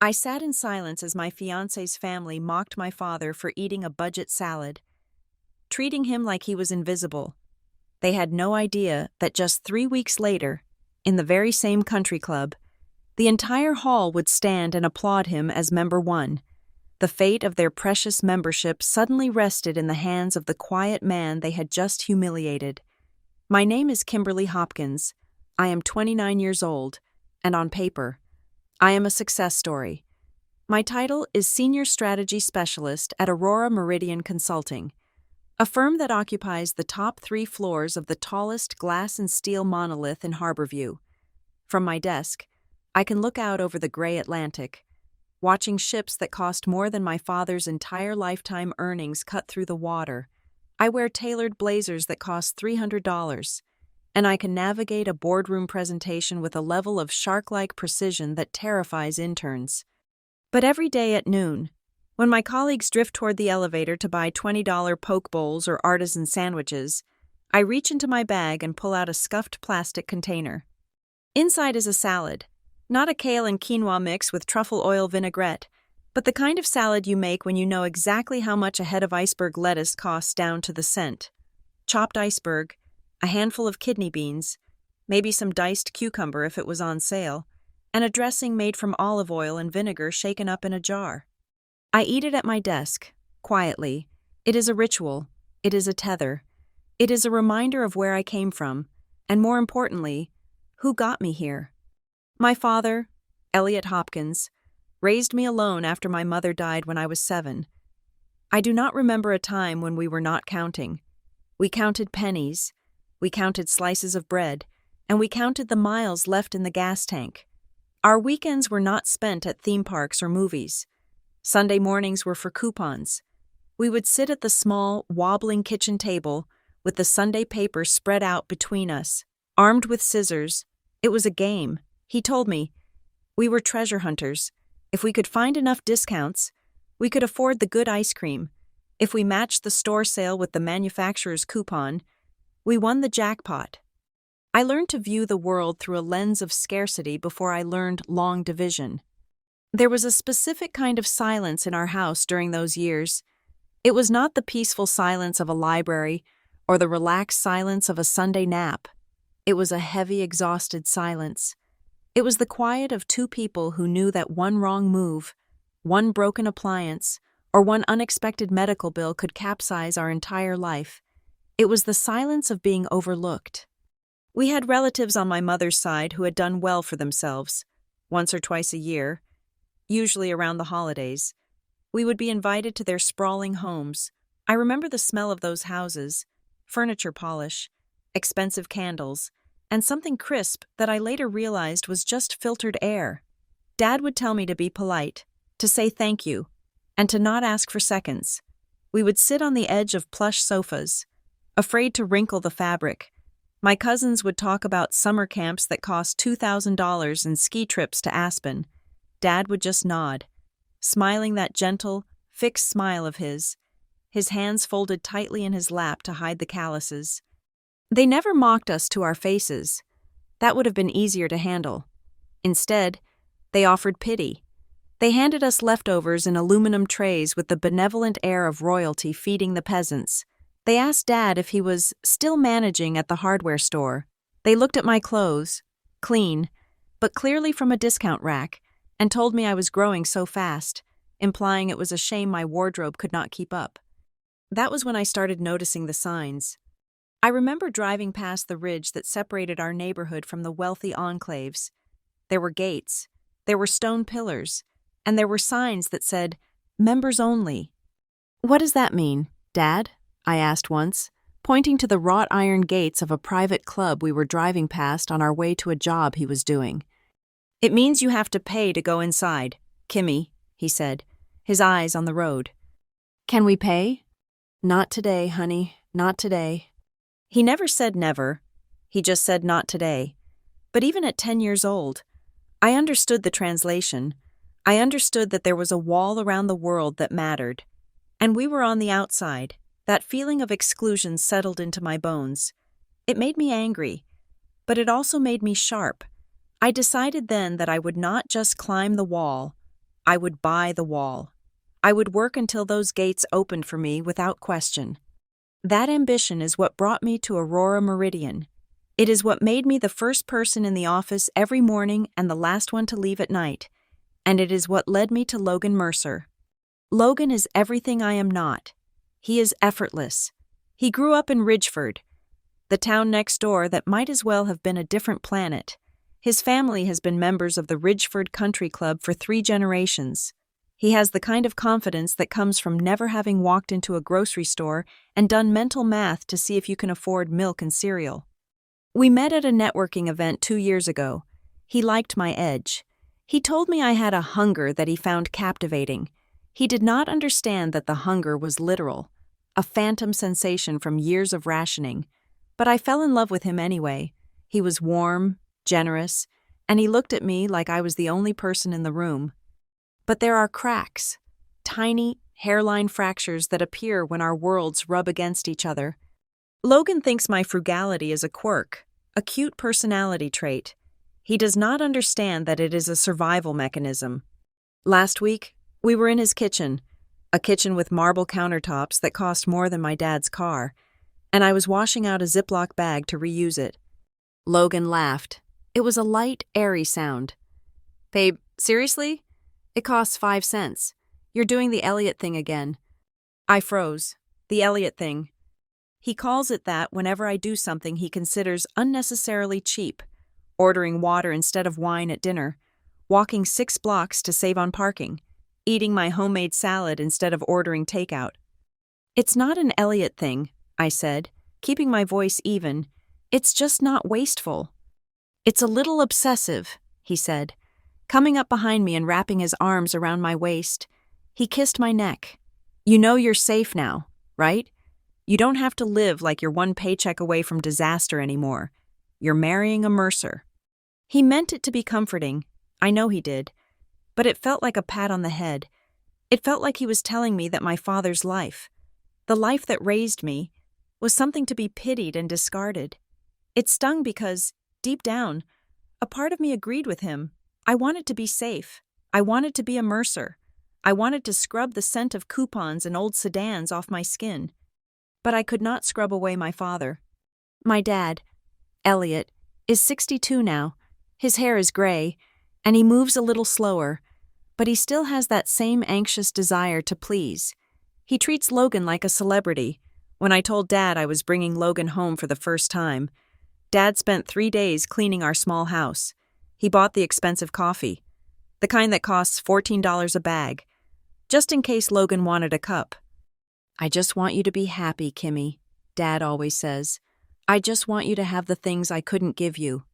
I sat in silence as my fiance's family mocked my father for eating a budget salad, treating him like he was invisible. They had no idea that just 3 weeks later, in the very same country club, the entire hall would stand and applaud him as member one. The fate of their precious membership suddenly rested in the hands of the quiet man they had just humiliated. My name is Kimberly Hopkins. I am 29 years old, and on paper, I am a success story. My title is Senior Strategy Specialist at Aurora Meridian Consulting, a firm that occupies the top 3 floors of the tallest glass and steel monolith in Harborview. From my desk, I can look out over the gray Atlantic, watching ships that cost more than my father's entire lifetime earnings cut through the water. I wear tailored blazers that cost $300, and I can navigate a boardroom presentation with a level of shark-like precision that terrifies interns. But every day at noon, when my colleagues drift toward the elevator to buy $20 poke bowls or artisan sandwiches, I reach into my bag and pull out a scuffed plastic container. Inside is a salad, not a kale and quinoa mix with truffle oil vinaigrette, but the kind of salad you make when you know exactly how much a head of iceberg lettuce costs down to the cent. Chopped iceberg, a handful of kidney beans, maybe some diced cucumber if it was on sale, and a dressing made from olive oil and vinegar shaken up in a jar. I eat it at my desk, quietly. It is a ritual. It is a tether. It is a reminder of where I came from, and more importantly, who got me here. My father, Elliot Hopkins, raised me alone after my mother died when I was 7. I do not remember a time when we were not counting. We counted pennies, we counted slices of bread, and we counted the miles left in the gas tank. Our weekends were not spent at theme parks or movies. Sunday mornings were for coupons. We would sit at the small, wobbling kitchen table with the Sunday paper spread out between us, armed with scissors. It was a game. He told me, we were treasure hunters. If we could find enough discounts, we could afford the good ice cream. If we matched the store sale with the manufacturer's coupon, we won the jackpot. I learned to view the world through a lens of scarcity before I learned long division. There was a specific kind of silence in our house during those years. It was not the peaceful silence of a library or the relaxed silence of a Sunday nap. It was a heavy, exhausted silence. It was the quiet of 2 people who knew that one wrong move, one broken appliance, or one unexpected medical bill could capsize our entire life. It was the silence of being overlooked. We had relatives on my mother's side who had done well for themselves. Once or twice a year, usually around the holidays, we would be invited to their sprawling homes. I remember the smell of those houses, furniture polish, expensive candles, and something crisp that I later realized was just filtered air. Dad would tell me to be polite, to say thank you, and to not ask for seconds. We would sit on the edge of plush sofas, afraid to wrinkle the fabric. My cousins would talk about summer camps that cost $2,000 and ski trips to Aspen. Dad would just nod, smiling that gentle, fixed smile of his hands folded tightly in his lap to hide the calluses. They never mocked us to our faces. That would have been easier to handle. Instead, they offered pity. They handed us leftovers in aluminum trays with the benevolent air of royalty feeding the peasants. They asked Dad if he was still managing at the hardware store. They looked at my clothes, clean, but clearly from a discount rack, and told me I was growing so fast, implying it was a shame my wardrobe could not keep up. That was when I started noticing the signs. I remember driving past the ridge that separated our neighborhood from the wealthy enclaves. There were gates, there were stone pillars, and there were signs that said, "Members only." "What does that mean, Dad?" I asked once, pointing to the wrought iron gates of a private club we were driving past on our way to a job he was doing. "It means you have to pay to go inside, Kimmy," he said, his eyes on the road. "Can we pay?" "Not today, honey, not today." He never said never. He just said not today. But even at 10 years old, I understood the translation. I understood that there was a wall around the world that mattered. And we were on the outside. That feeling of exclusion settled into my bones. It made me angry, but it also made me sharp. I decided then that I would not just climb the wall, I would buy the wall. I would work until those gates opened for me without question. That ambition is what brought me to Aurora Meridian. It is what made me the first person in the office every morning and the last one to leave at night. And it is what led me to Logan Mercer. Logan is everything I am not. He is effortless. He grew up in Ridgeford, the town next door that might as well have been a different planet. His family has been members of the Ridgeford Country Club for 3 generations. He has the kind of confidence that comes from never having walked into a grocery store and done mental math to see if you can afford milk and cereal. We met at a networking event 2 years ago. He liked my edge. He told me I had a hunger that he found captivating. He did not understand that the hunger was literal, a phantom sensation from years of rationing. But I fell in love with him anyway. He was warm, generous, and he looked at me like I was the only person in the room. But there are cracks, tiny hairline fractures that appear when our worlds rub against each other. Logan thinks my frugality is a quirk, a cute personality trait. He does not understand that it is a survival mechanism. Last week, we were in his kitchen, a kitchen with marble countertops that cost more than my dad's car, and I was washing out a Ziploc bag to reuse it. Logan laughed. It was a light, airy sound. "Babe, seriously? It costs 5 cents. You're doing the Elliot thing again." I froze. The Elliot thing. He calls it that whenever I do something he considers unnecessarily cheap. Ordering water instead of wine at dinner, walking 6 blocks to save on parking, eating my homemade salad instead of ordering takeout. "It's not an Elliot thing," I said, keeping my voice even. "It's just not wasteful." "It's a little obsessive," he said, coming up behind me and wrapping his arms around my waist. He kissed my neck. "You know you're safe now, right? You don't have to live like you're 1 paycheck away from disaster anymore. You're marrying a Mercer." He meant it to be comforting. I know he did. But it felt like a pat on the head. It felt like he was telling me that my father's life, the life that raised me, was something to be pitied and discarded. It stung because, deep down, a part of me agreed with him. I wanted to be safe. I wanted to be a Mercer. I wanted to scrub the scent of coupons and old sedans off my skin. But I could not scrub away my father. My dad, Elliot, is 62 now. His hair is gray, and he moves a little slower, but he still has that same anxious desire to please. He treats Logan like a celebrity. When I told Dad I was bringing Logan home for the first time, Dad spent 3 days cleaning our small house. He bought the expensive coffee, the kind that costs $14 a bag, just in case Logan wanted a cup. "I just want you to be happy, Kimmy," Dad always says. "I just want you to have the things I couldn't give you."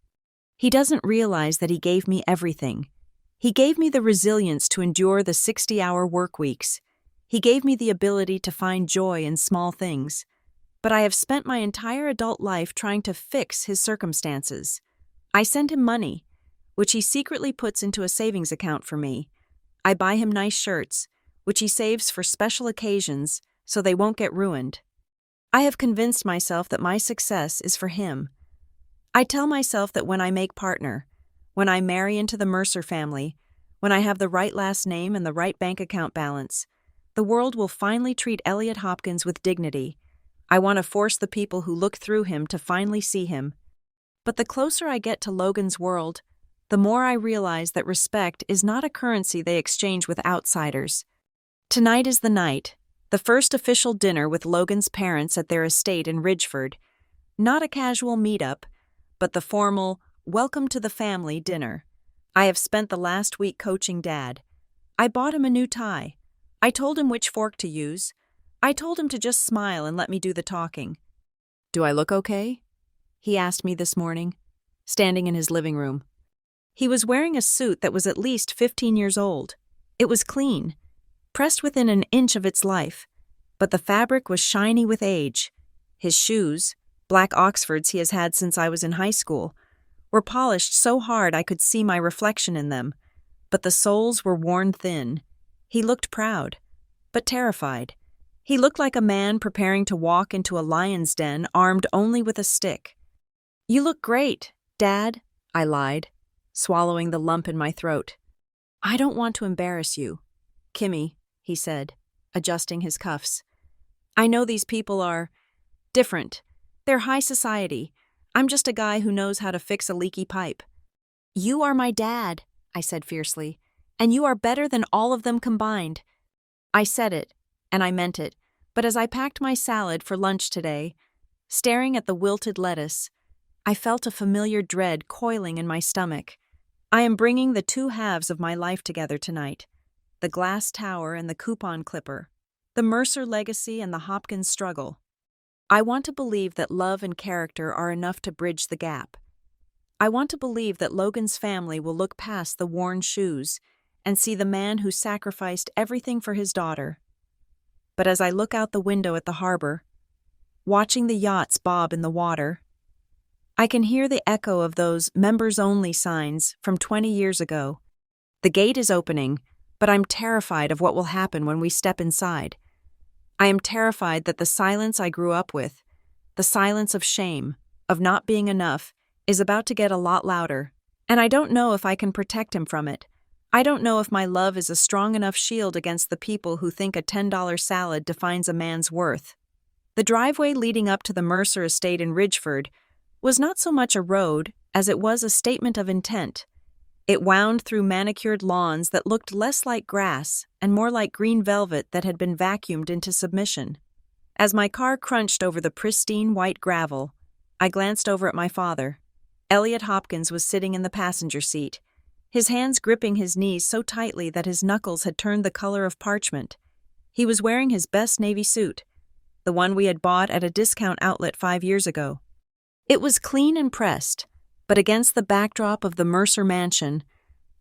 He doesn't realize that he gave me everything. He gave me the resilience to endure the 60-hour work weeks. He gave me the ability to find joy in small things. But I have spent my entire adult life trying to fix his circumstances. I send him money, which he secretly puts into a savings account for me. I buy him nice shirts, which he saves for special occasions so they won't get ruined. I have convinced myself that my success is for him. I tell myself that when I make partner, when I marry into the Mercer family, when I have the right last name and the right bank account balance, the world will finally treat Elliot Hopkins with dignity. I want to force the people who look through him to finally see him. But the closer I get to Logan's world, the more I realize that respect is not a currency they exchange with outsiders. Tonight is the night, the first official dinner with Logan's parents at their estate in Ridgeford. Not a casual meetup, but the formal, welcome to the family dinner. I have spent the last week coaching Dad. I bought him a new tie. I told him which fork to use. I told him to just smile and let me do the talking. "Do I look okay?" he asked me this morning, standing in his living room. He was wearing a suit that was at least 15 years old. It was clean, pressed within an inch of its life, but the fabric was shiny with age. His shoes, black Oxfords he has had since I was in high school, were polished so hard I could see my reflection in them, but the soles were worn thin. He looked proud, but terrified. He looked like a man preparing to walk into a lion's den armed only with a stick. "You look great, Dad," I lied, swallowing the lump in my throat. I don't want to embarrass you, Kimmy, he said, adjusting his cuffs. I know these people are different. They're high society. I'm just a guy who knows how to fix a leaky pipe. You are my dad, I said fiercely, and you are better than all of them combined. I said it, and I meant it, but as I packed my salad for lunch today, staring at the wilted lettuce, I felt a familiar dread coiling in my stomach. I am bringing the two halves of my life together tonight, the glass tower and the coupon clipper, the Mercer legacy and the Hopkins struggle. I want to believe that love and character are enough to bridge the gap. I want to believe that Logan's family will look past the worn shoes and see the man who sacrificed everything for his daughter. But as I look out the window at the harbor, watching the yachts bob in the water, I can hear the echo of those members-only signs from 20 years ago. The gate is opening, but I'm terrified of what will happen when we step inside. I am terrified that the silence I grew up with, the silence of shame, of not being enough, is about to get a lot louder, and I don't know if I can protect him from it. I don't know if my love is a strong enough shield against the people who think a $10 salad defines a man's worth. The driveway leading up to the Mercer estate in Ridgeford was not so much a road as it was a statement of intent. It wound through manicured lawns that looked less like grass and more like green velvet that had been vacuumed into submission. As my car crunched over the pristine white gravel, I glanced over at my father. Elliot Hopkins was sitting in the passenger seat, his hands gripping his knees so tightly that his knuckles had turned the color of parchment. He was wearing his best navy suit, the one we had bought at a discount outlet 5 years ago. It was clean and pressed, but against the backdrop of the Mercer mansion,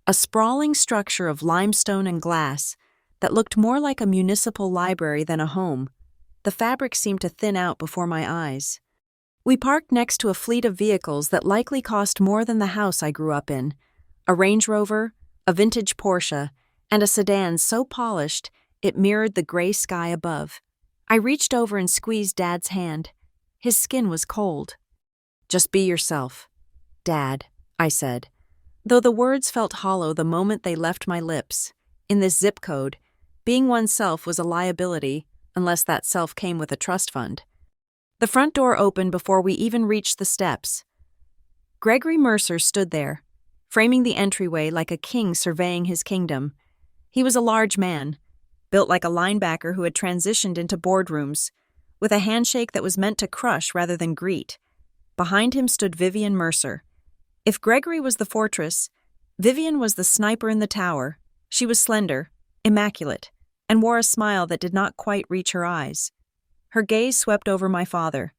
a sprawling structure of limestone and glass that looked more like a municipal library than a home, the fabric seemed to thin out before my eyes. We parked next to a fleet of vehicles that likely cost more than the house I grew up in, a Range Rover, a vintage Porsche, and a sedan so polished it mirrored the gray sky above. I reached over and squeezed Dad's hand. His skin was cold. "Just be yourself, Dad," I said, though the words felt hollow the moment they left my lips. In this zip code, being oneself was a liability unless that self came with a trust fund. The front door opened before we even reached the steps. Gregory Mercer stood there, framing the entryway like a king surveying his kingdom. He was a large man, built like a linebacker who had transitioned into boardrooms, with a handshake that was meant to crush rather than greet. Behind him stood Vivian Mercer. If Gregory was the fortress, Vivian was the sniper in the tower. She was slender, immaculate, and wore a smile that did not quite reach her eyes. Her gaze swept over my father,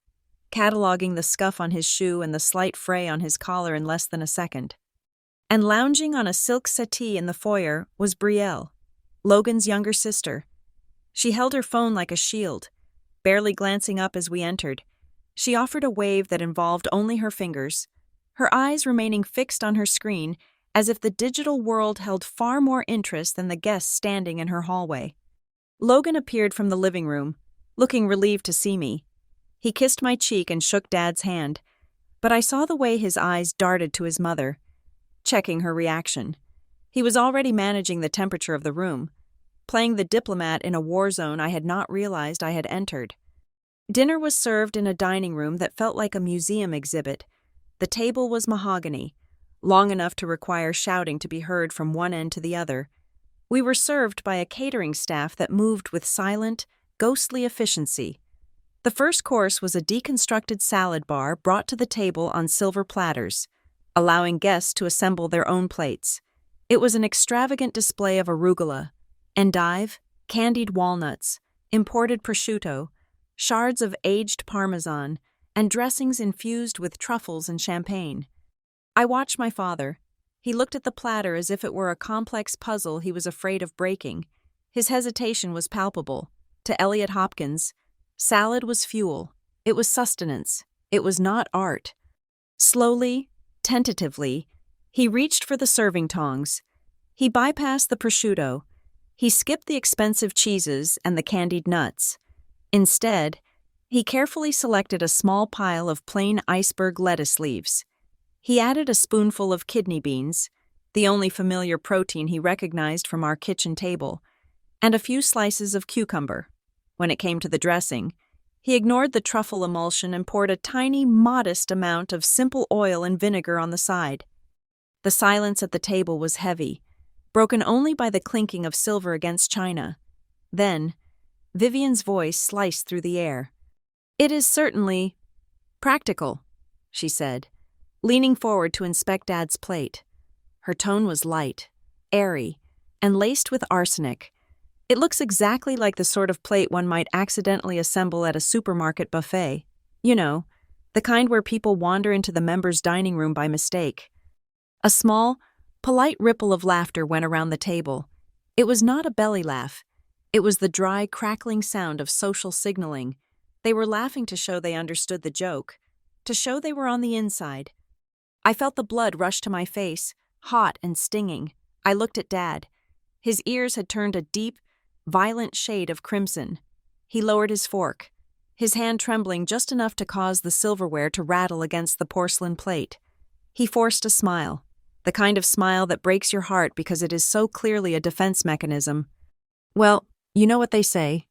cataloging the scuff on his shoe and the slight fray on his collar in less than a second. And lounging on a silk settee in the foyer was Brielle, Logan's younger sister. She held her phone like a shield, barely glancing up as we entered. She offered a wave that involved only her fingers, her eyes remaining fixed on her screen as if the digital world held far more interest than the guests standing in her hallway. Logan appeared from the living room, looking relieved to see me. He kissed my cheek and shook Dad's hand, but I saw the way his eyes darted to his mother, checking her reaction. He was already managing the temperature of the room, playing the diplomat in a war zone I had not realized I had entered. Dinner was served in a dining room that felt like a museum exhibit. The table was mahogany, long enough to require shouting to be heard from one end to the other. We were served by a catering staff that moved with silent, ghostly efficiency. The first course was a deconstructed salad bar brought to the table on silver platters, allowing guests to assemble their own plates. It was an extravagant display of arugula, endive, candied walnuts, imported prosciutto, shards of aged parmesan, and dressings infused with truffles and champagne. I watched my father. He looked at the platter as if it were a complex puzzle he was afraid of breaking. His hesitation was palpable. To Elliot Hopkins, salad was fuel. It was sustenance. It was not art. Slowly, tentatively, he reached for the serving tongs. He bypassed the prosciutto. He skipped the expensive cheeses and the candied nuts. Instead, he carefully selected a small pile of plain iceberg lettuce leaves. He added a spoonful of kidney beans, the only familiar protein he recognized from our kitchen table, and a few slices of cucumber. When it came to the dressing, he ignored the truffle emulsion and poured a tiny, modest amount of simple oil and vinegar on the side. The silence at the table was heavy, broken only by the clinking of silver against china. Then, Vivian's voice sliced through the air. "It is certainly practical," she said, leaning forward to inspect Dad's plate. Her tone was light, airy, and laced with arsenic. "It looks exactly like the sort of plate one might accidentally assemble at a supermarket buffet. You know, the kind where people wander into the members' dining room by mistake." A small, polite ripple of laughter went around the table. It was not a belly laugh. It was the dry, crackling sound of social signaling. They were laughing to show they understood the joke, to show they were on the inside. I felt the blood rush to my face, hot and stinging. I looked at Dad. His ears had turned a deep, violent shade of crimson. He lowered his fork, his hand trembling just enough to cause the silverware to rattle against the porcelain plate. He forced a smile, the kind of smile that breaks your heart because it is so clearly a defense mechanism. "Well, you know what they say,"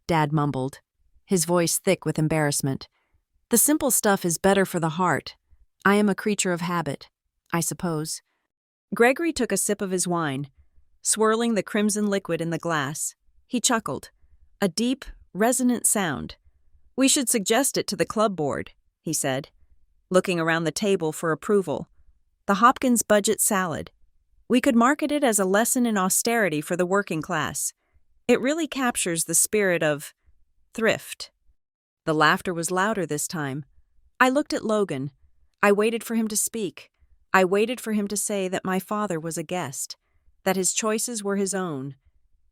Dad mumbled, his voice thick with embarrassment. "The simple stuff is better for the heart. I am a creature of habit, I suppose." Gregory took a sip of his wine, swirling the crimson liquid in the glass. He chuckled, a deep, resonant sound. "We should suggest it to the club board," he said, looking around the table for approval. "The Hopkins budget salad. We could market it as a lesson in austerity for the working class. It really captures the spirit of thrift." The laughter was louder this time. I looked at Logan. I waited for him to speak. I waited for him to say that my father was a guest, that his choices were his own,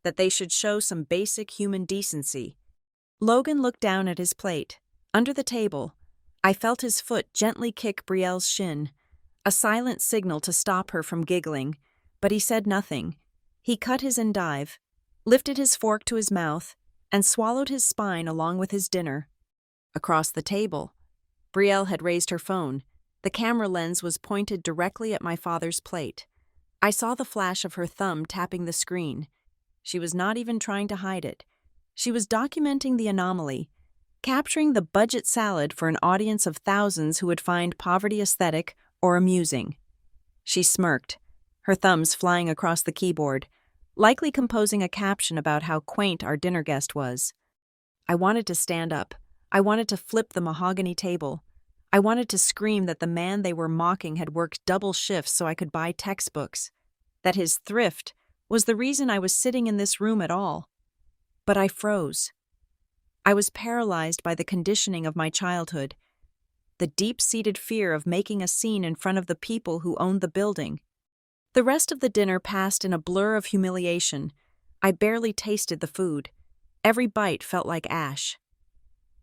that they should show some basic human decency. Logan looked down at his plate. Under the table, I felt his foot gently kick Brielle's shin, a silent signal to stop her from giggling, but he said nothing. He cut his endive, lifted his fork to his mouth, and swallowed his spine along with his dinner. Across the table, Brielle had raised her phone. The camera lens was pointed directly at my father's plate. I saw the flash of her thumb tapping the screen. She was not even trying to hide it. She was documenting the anomaly, capturing the budget salad for an audience of thousands who would find poverty aesthetic or amusing. She smirked, her thumbs flying across the keyboard, likely composing a caption about how quaint our dinner guest was. I wanted to stand up. I wanted to flip the mahogany table. I wanted to scream that the man they were mocking had worked double shifts so I could buy textbooks, that his thrift was the reason I was sitting in this room at all. But I froze. I was paralyzed by the conditioning of my childhood, the deep-seated fear of making a scene in front of the people who owned the building. The rest of the dinner passed in a blur of humiliation. I barely tasted the food. Every bite felt like ash.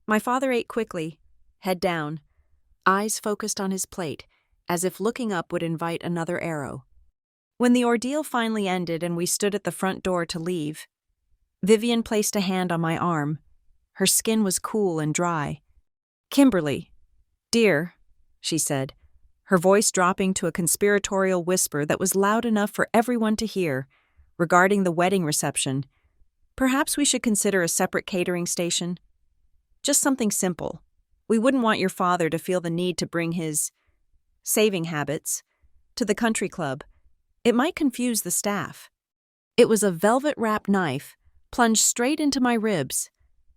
My father ate quickly, head down, eyes focused on his plate, as if looking up would invite another arrow. When the ordeal finally ended and we stood at the front door to leave, Vivian placed a hand on my arm. Her skin was cool and dry. "Kimberly, dear," she said, her voice dropping to a conspiratorial whisper that was loud enough for everyone to hear, regarding the wedding reception. "Perhaps we should consider a separate catering station. Just something simple. We wouldn't want your father to feel the need to bring his saving habits to the country club. It might confuse the staff." It was a velvet-wrapped knife, plunged straight into my ribs.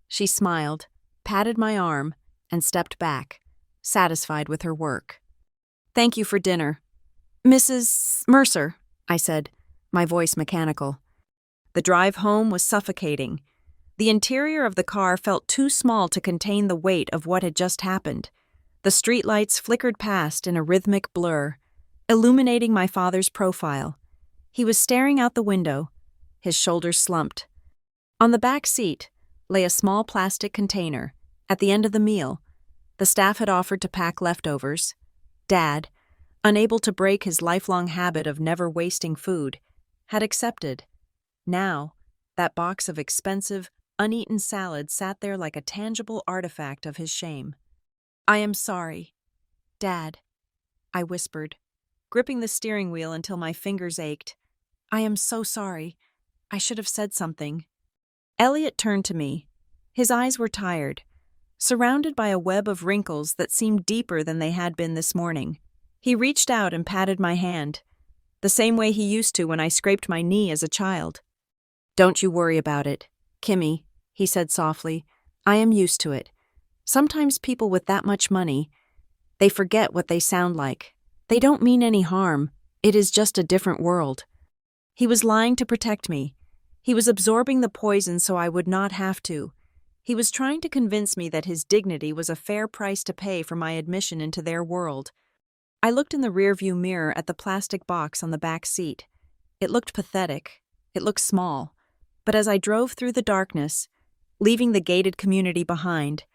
She smiled, patted my arm, and stepped back, satisfied with her work. "Thank you for dinner. Mrs. Mercer," I said, my voice mechanical. The drive home was suffocating. The interior of the car felt too small to contain the weight of what had just happened. The streetlights flickered past in a rhythmic blur, illuminating my father's profile. He was staring out the window, his shoulders slumped. On the back seat lay a small plastic container. At the end of the meal, the staff had offered to pack leftovers. Dad, unable to break his lifelong habit of never wasting food, had accepted. Now, that box of expensive, uneaten salad sat there like a tangible artifact of his shame. "I am sorry, Dad," I whispered, gripping the steering wheel until my fingers ached. "I am so sorry. I should have said something." Elliot turned to me. His eyes were tired, surrounded by a web of wrinkles that seemed deeper than they had been this morning. He reached out and patted my hand, the same way he used to when I scraped my knee as a child. "Don't you worry about it, Kimmy," he said softly. "I am used to it. Sometimes people with that much money, they forget what they sound like. They don't mean any harm. It is just a different world." He was lying to protect me. He was absorbing the poison so I would not have to. He was trying to convince me that his dignity was a fair price to pay for my admission into their world. I looked in the rearview mirror at the plastic box on the back seat. It looked pathetic. It looked small. But as I drove through the darkness, leaving the gated community behind,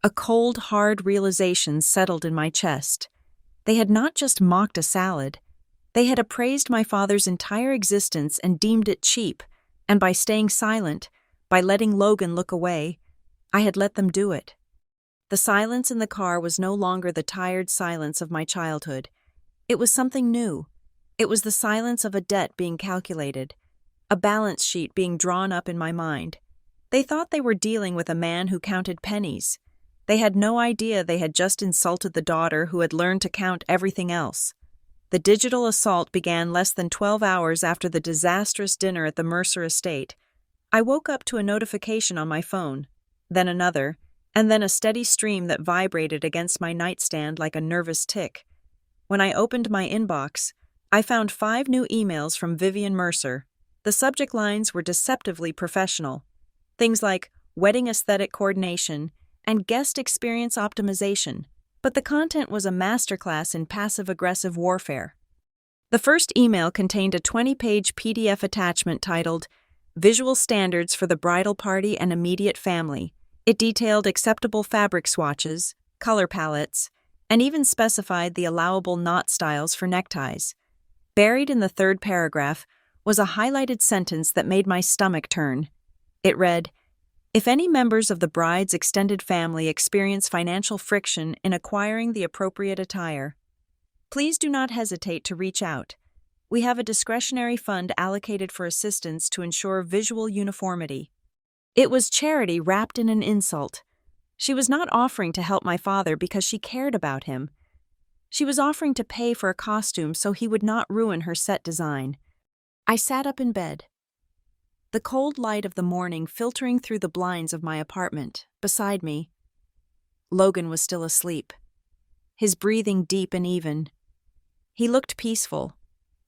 a cold, hard realization settled in my chest. They had not just mocked a salad. They had appraised my father's entire existence and deemed it cheap, and by staying silent, by letting Logan look away, I had let them do it. The silence in the car was no longer the tired silence of my childhood. It was something new. It was the silence of a debt being calculated, a balance sheet being drawn up in my mind. They thought they were dealing with a man who counted pennies. They had no idea they had just insulted the daughter who had learned to count everything else. The digital assault began less than 12 hours after the disastrous dinner at the Mercer estate. I woke up to a notification on my phone, then another, and then a steady stream that vibrated against my nightstand like a nervous tick. When I opened my inbox, I found 5 new emails from Vivian Mercer. The subject lines were deceptively professional. Things like wedding aesthetic coordination and guest experience optimization. But the content was a masterclass in passive-aggressive warfare. The first email contained a 20-page PDF attachment titled Visual Standards for the Bridal Party and Immediate Family. It detailed acceptable fabric swatches, color palettes, and even specified the allowable knot styles for neckties. Buried in the third paragraph was a highlighted sentence that made my stomach turn. It read, "If any members of the bride's extended family experience financial friction in acquiring the appropriate attire, please do not hesitate to reach out. We have a discretionary fund allocated for assistance to ensure visual uniformity." It was charity wrapped in an insult. She was not offering to help my father because she cared about him. She was offering to pay for a costume so he would not ruin her set design. I sat up in bed, the cold light of the morning filtering through the blinds of my apartment. Beside me, Logan was still asleep, his breathing deep and even. He looked peaceful,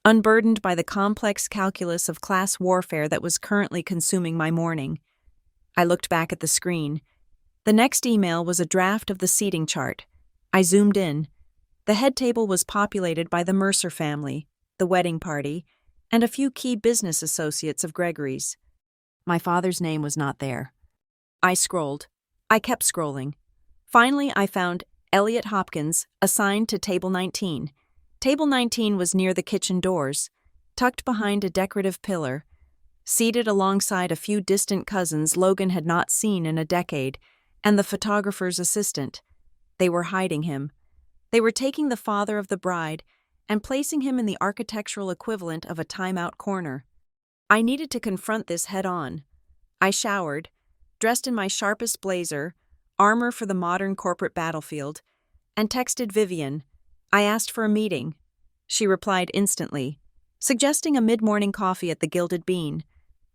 unburdened by the complex calculus of class warfare that was currently consuming my morning. I looked back at the screen. The next email was a draft of the seating chart. I zoomed in. The head table was populated by the Mercer family, the wedding party, and a few key business associates of Gregory's. My father's name was not there. I scrolled. I kept scrolling. Finally, I found Elliot Hopkins, assigned to Table 19. Table 19 was near the kitchen doors, tucked behind a decorative pillar. Seated alongside a few distant cousins Logan had not seen in a decade, and the photographer's assistant. They were hiding him. They were taking the father of the bride and placing him in the architectural equivalent of a timeout corner. I needed to confront this head-on. I showered, dressed in my sharpest blazer, armor for the modern corporate battlefield, and texted Vivian. I asked for a meeting. She replied instantly, suggesting a mid-morning coffee at the Gilded Bean,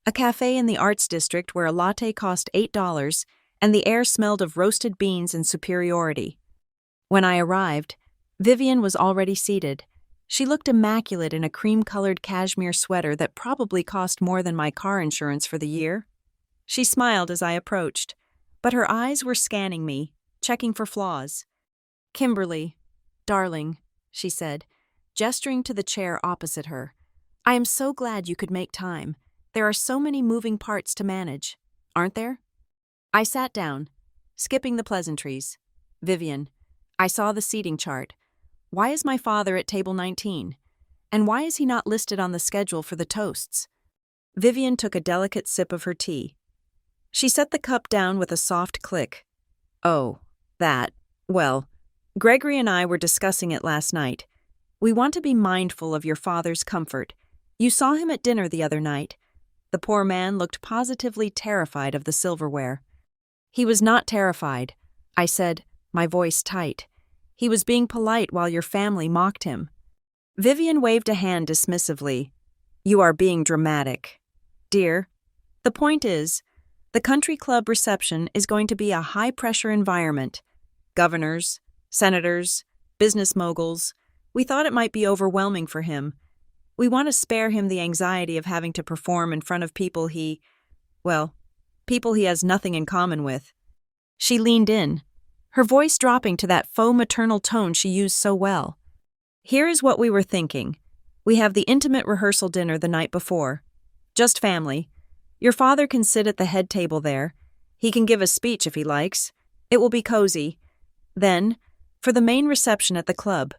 a cafe in the Arts District where a latte cost $8 and the air smelled of roasted beans and superiority. When I arrived, Vivian was already seated. She looked immaculate in a cream-colored cashmere sweater that probably cost more than my car insurance for the year. She smiled as I approached, but her eyes were scanning me, checking for flaws. "Kimberly, darling," she said, gesturing to the chair opposite her. "I am so glad you could make time. There are so many moving parts to manage, aren't there?" I sat down, skipping the pleasantries. "Vivian, I saw the seating chart. Why is my father at table 19? And why is he not listed on the schedule for the toasts?" Vivian took a delicate sip of her tea. She set the cup down with a soft click. "Oh, that. Well, Gregory and I were discussing it last night. We want to be mindful of your father's comfort. You saw him at dinner the other night. The poor man looked positively terrified of the silverware. He was not terrified, I said, my voice tight. He was being polite while your family mocked him. Vivian waved a hand dismissively. You are being dramatic. Dear, the point is, the country club reception is going to be a high-pressure environment. Governors, senators, business moguls. We thought it might be overwhelming for him. We want to spare him the anxiety of having to perform in front of people people he has nothing in common with. She leaned in, her voice dropping to that faux maternal tone she used so well. Here is what we were thinking. We have the intimate rehearsal dinner the night before. Just family. Your father can sit at the head table there. He can give a speech if he likes. It will be cozy. Then, for the main reception at the club,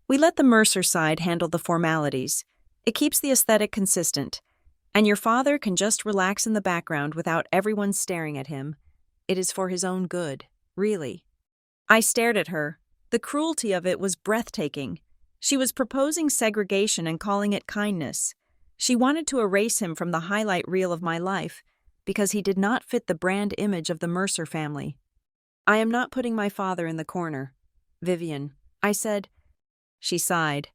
we let the Mercer side handle the formalities. It keeps the aesthetic consistent, and your father can just relax in the background without everyone staring at him. It is for his own good, really. I stared at her. The cruelty of it was breathtaking. She was proposing segregation and calling it kindness. She wanted to erase him from the highlight reel of my life because he did not fit the brand image of the Mercer family. I am not putting my father in the corner. Vivian, I said. She sighed,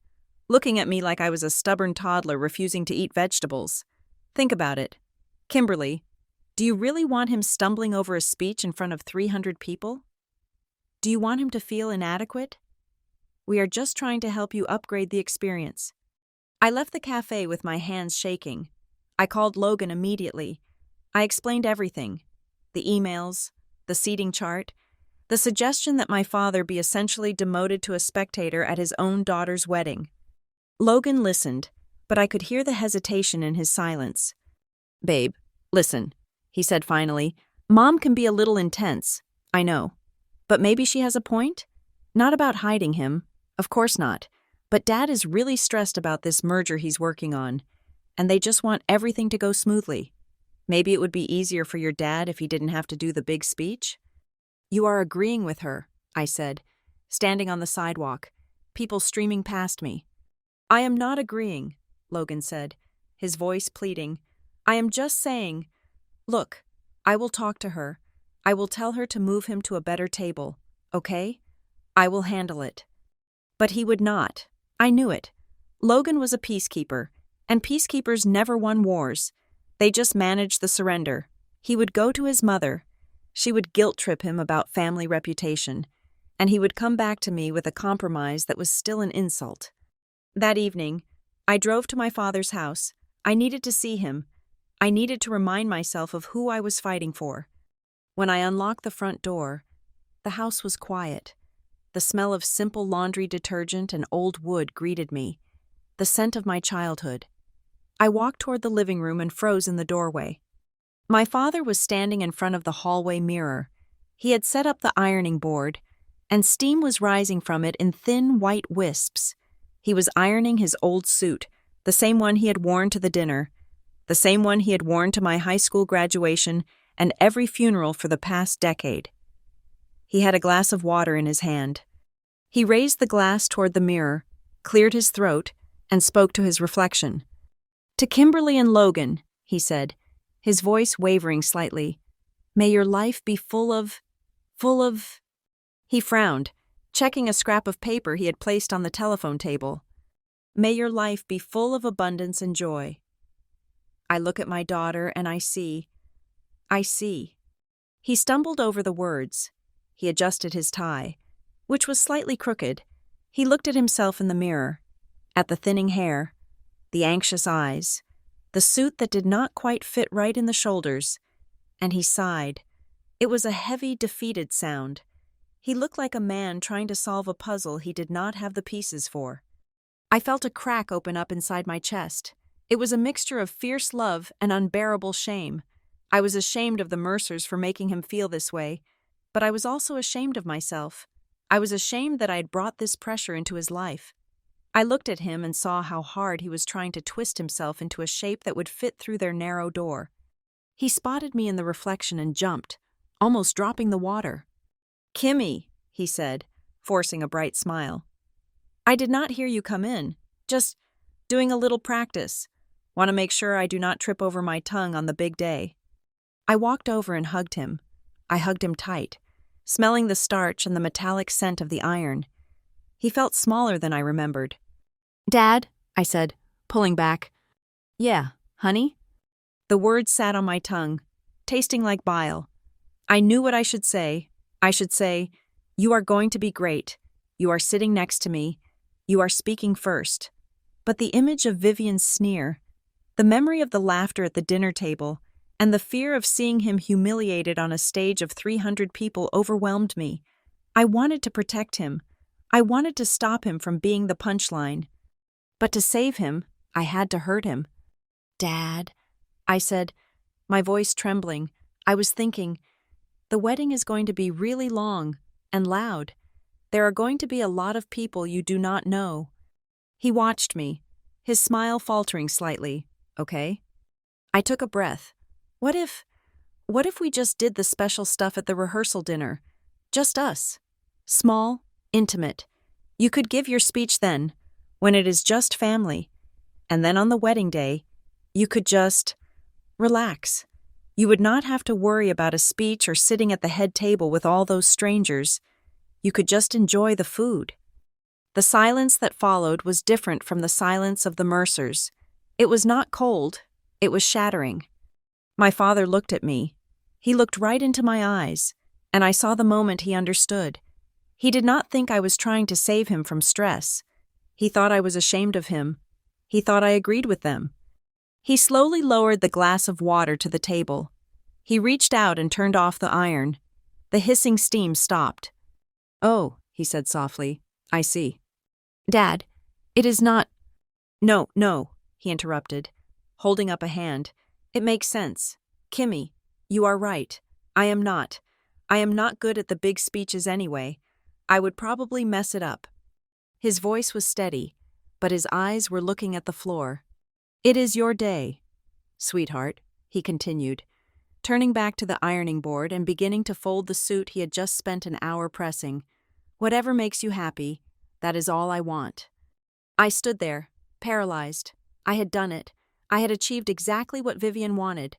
looking at me like I was a stubborn toddler refusing to eat vegetables. Think about it. Kimberly, do you really want him stumbling over a speech in front of 300 people? Do you want him to feel inadequate? We are just trying to help you upgrade the experience. I left the cafe with my hands shaking. I called Logan immediately. I explained everything. The emails, the seating chart, the suggestion that my father be essentially demoted to a spectator at his own daughter's wedding. Logan listened, but I could hear the hesitation in his silence. Babe, listen, he said finally. Mom can be a little intense, I know. But maybe she has a point? Not about hiding him, of course not. But Dad is really stressed about this merger he's working on, and they just want everything to go smoothly. Maybe it would be easier for your dad if he didn't have to do the big speech? You are agreeing with her, I said, standing on the sidewalk, people streaming past me. I am not agreeing, Logan said, his voice pleading. I am just saying, look, I will talk to her. I will tell her to move him to a better table, okay? I will handle it. But he would not. I knew it. Logan was a peacekeeper, and peacekeepers never won wars. They just managed the surrender. He would go to his mother. She would guilt-trip him about family reputation, and he would come back to me with a compromise that was still an insult. That evening, I drove to my father's house. I needed to see him. I needed to remind myself of who I was fighting for. When I unlocked the front door, the house was quiet. The smell of simple laundry detergent and old wood greeted me, the scent of my childhood. I walked toward the living room and froze in the doorway. My father was standing in front of the hallway mirror. He had set up the ironing board, and steam was rising from it in thin white wisps. He was ironing his old suit, the same one he had worn to the dinner, the same one he had worn to my high school graduation and every funeral for the past decade. He had a glass of water in his hand. He raised the glass toward the mirror, cleared his throat, and spoke to his reflection. To Kimberly and Logan, he said, his voice wavering slightly, may your life be full of... He frowned, checking a scrap of paper he had placed on the telephone table. May your life be full of abundance and joy. I look at my daughter and I see. He stumbled over the words. He adjusted his tie, which was slightly crooked. He looked at himself in the mirror, at the thinning hair, the anxious eyes, the suit that did not quite fit right in the shoulders, and he sighed. It was a heavy, defeated sound. He looked like a man trying to solve a puzzle he did not have the pieces for. I felt a crack open up inside my chest. It was a mixture of fierce love and unbearable shame. I was ashamed of the Mercers for making him feel this way, but I was also ashamed of myself. I was ashamed that I had brought this pressure into his life. I looked at him and saw how hard he was trying to twist himself into a shape that would fit through their narrow door. He spotted me in the reflection and jumped, almost dropping the water. Kimmy, he said, forcing a bright smile. I did not hear you come in. Just doing a little practice. Want to make sure I do not trip over my tongue on the big day." I walked over and hugged him. I hugged him tight, smelling the starch and the metallic scent of the iron. He felt smaller than I remembered. "Dad," I said, pulling back. "Yeah, honey?" The words sat on my tongue, tasting like bile. I knew what I should say. I should say, "You are going to be great. You are sitting next to me. You are speaking first." But the image of Vivian's sneer, the memory of the laughter at the dinner table, and the fear of seeing him humiliated on a stage of 300 people overwhelmed me. I wanted to protect him. I wanted to stop him from being the punchline. But to save him, I had to hurt him. "Dad," I said, my voice trembling. I was thinking, the wedding is going to be really long and loud. There are going to be a lot of people you do not know. He watched me, his smile faltering slightly. "Okay?" I took a breath. What if we just did the special stuff at the rehearsal dinner? Just us. Small, intimate. You could give your speech then, when it is just family. And then on the wedding day, you could just relax. You would not have to worry about a speech or sitting at the head table with all those strangers. You could just enjoy the food. The silence that followed was different from the silence of the Mercers. It was not cold, it was shattering. My father looked at me. He looked right into my eyes, and I saw the moment he understood. He did not think I was trying to save him from stress. He thought I was ashamed of him. He thought I agreed with them. He slowly lowered the glass of water to the table. He reached out and turned off the iron. The hissing steam stopped. "Oh," he said softly, "I see." "Dad, it is not—" No, he interrupted, holding up a hand. "It makes sense. Kimmy, you are right. I am not good at the big speeches anyway. I would probably mess it up." His voice was steady, but his eyes were looking at the floor. "It is your day, sweetheart," he continued, turning back to the ironing board and beginning to fold the suit he had just spent an hour pressing. "Whatever makes you happy, that is all I want." I stood there, paralyzed. I had done it. I had achieved exactly what Vivian wanted.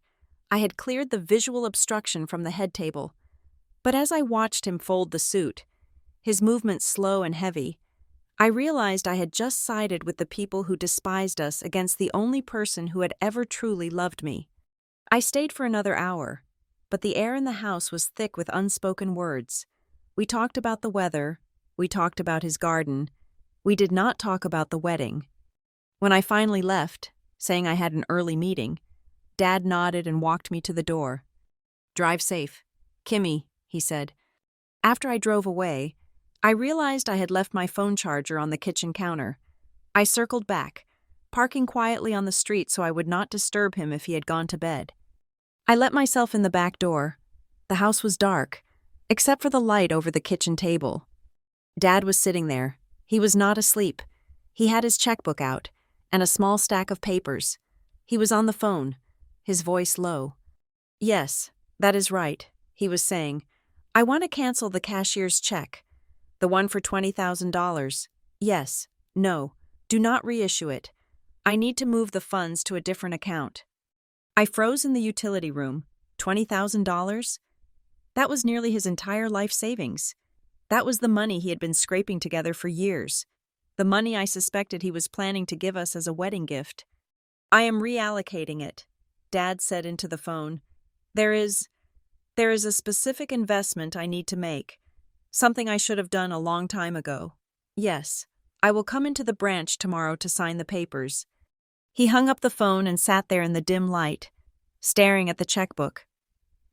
I had cleared the visual obstruction from the head table. But as I watched him fold the suit, his movements slow and heavy, I realized I had just sided with the people who despised us against the only person who had ever truly loved me. I stayed for another hour, but the air in the house was thick with unspoken words. We talked about the weather. We talked about his garden. We did not talk about the wedding. When I finally left, saying I had an early meeting, Dad nodded and walked me to the door. "Drive safe. Kimmy," he said. After I drove away, I realized I had left my phone charger on the kitchen counter. I circled back, parking quietly on the street so I would not disturb him if he had gone to bed. I let myself in the back door. The house was dark, except for the light over the kitchen table. Dad was sitting there. He was not asleep. He had his checkbook out and a small stack of papers. He was on the phone, his voice low. "Yes, that is right," he was saying. "I want to cancel the cashier's check. The one for $20,000. Yes, no, do not reissue it. I need to move the funds to a different account." I froze in the utility room. $20,000? That was nearly his entire life savings. That was the money he had been scraping together for years. The money I suspected he was planning to give us as a wedding gift. "I am reallocating it," Dad said into the phone. There is a specific investment I need to make. Something I should have done a long time ago. Yes, I will come into the branch tomorrow to sign the papers." He hung up the phone and sat there in the dim light, staring at the checkbook.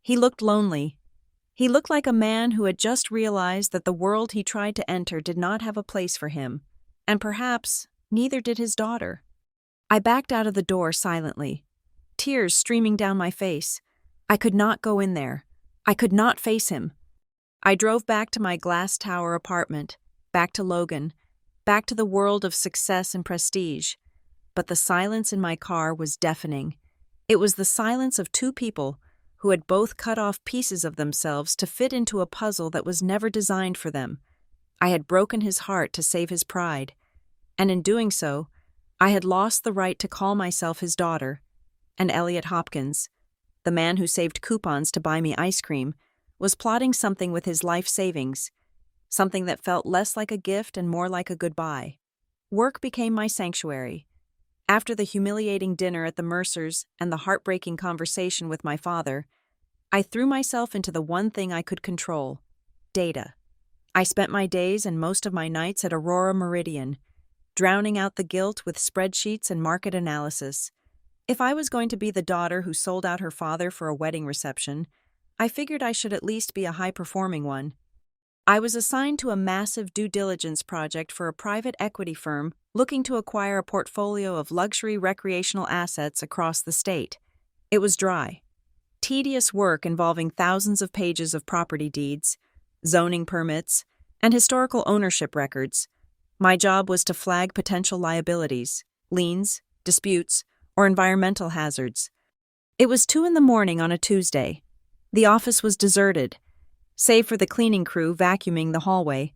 He looked lonely. He looked like a man who had just realized that the world he tried to enter did not have a place for him, and perhaps neither did his daughter. I backed out of the door silently, tears streaming down my face. I could not go in there. I could not face him. I drove back to my glass tower apartment, back to Logan, back to the world of success and prestige. But the silence in my car was deafening. It was the silence of two people who had both cut off pieces of themselves to fit into a puzzle that was never designed for them. I had broken his heart to save his pride. and in doing so, I had lost the right to call myself his daughter, and Elliot Hopkins, the man who saved coupons to buy me ice cream, was plotting something with his life savings, something that felt less like a gift and more like a goodbye. Work became my sanctuary. After the humiliating dinner at the Mercers and the heartbreaking conversation with my father, I threw myself into the one thing I could control: data. I spent my days and most of my nights at Aurora Meridian, drowning out the guilt with spreadsheets and market analysis. If I was going to be the daughter who sold out her father for a wedding reception, I figured I should at least be a high-performing one. I was assigned to a massive due diligence project for a private equity firm looking to acquire a portfolio of luxury recreational assets across the state. It was dry, tedious work involving thousands of pages of property deeds, zoning permits, and historical ownership records. My job was to flag potential liabilities, liens, disputes, or environmental hazards. It was 2 a.m. on a Tuesday. The office was deserted, save for the cleaning crew vacuuming the hallway.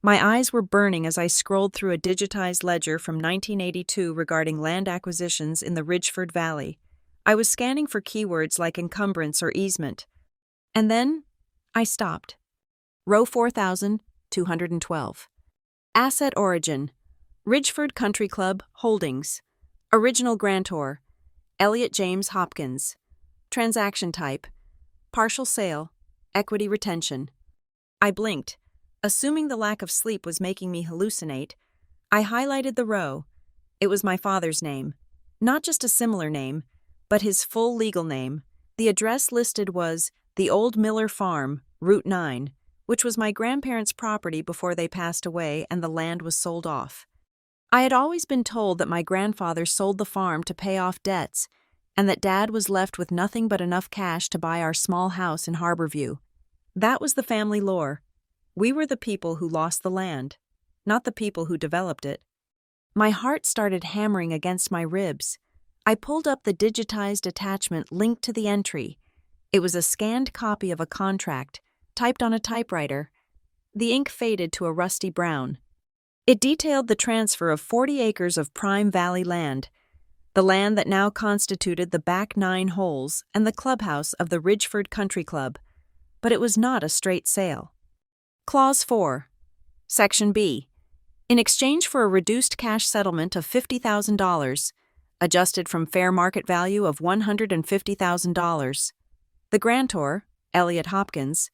My eyes were burning as I scrolled through a digitized ledger from 1982 regarding land acquisitions in the Ridgeford Valley. I was scanning for keywords like encumbrance or easement. And then, I stopped. Row 4212. Asset origin: Ridgeford Country Club Holdings. Original grantor: Elliot James Hopkins. Transaction type: partial sale, equity retention. I blinked. Assuming the lack of sleep was making me hallucinate, I highlighted the row. It was my father's name. Not just a similar name, but his full legal name. The address listed was the Old Miller Farm, Route 9, which was my grandparents' property before they passed away and the land was sold off. I had always been told that my grandfather sold the farm to pay off debts, and that Dad was left with nothing but enough cash to buy our small house in Harborview. That was the family lore. We were the people who lost the land, not the people who developed it. My heart started hammering against my ribs. I pulled up the digitized attachment linked to the entry. It was a scanned copy of a contract, typed on a typewriter. The ink faded to a rusty brown. It detailed the transfer of 40 acres of prime valley land, the land that now constituted the back 9 holes and the clubhouse of the Ridgeford Country Club. But it was not a straight sale. Clause 4. Section B. In exchange for a reduced cash settlement of $50,000, adjusted from fair market value of $150,000, the grantor, Elliot Hopkins,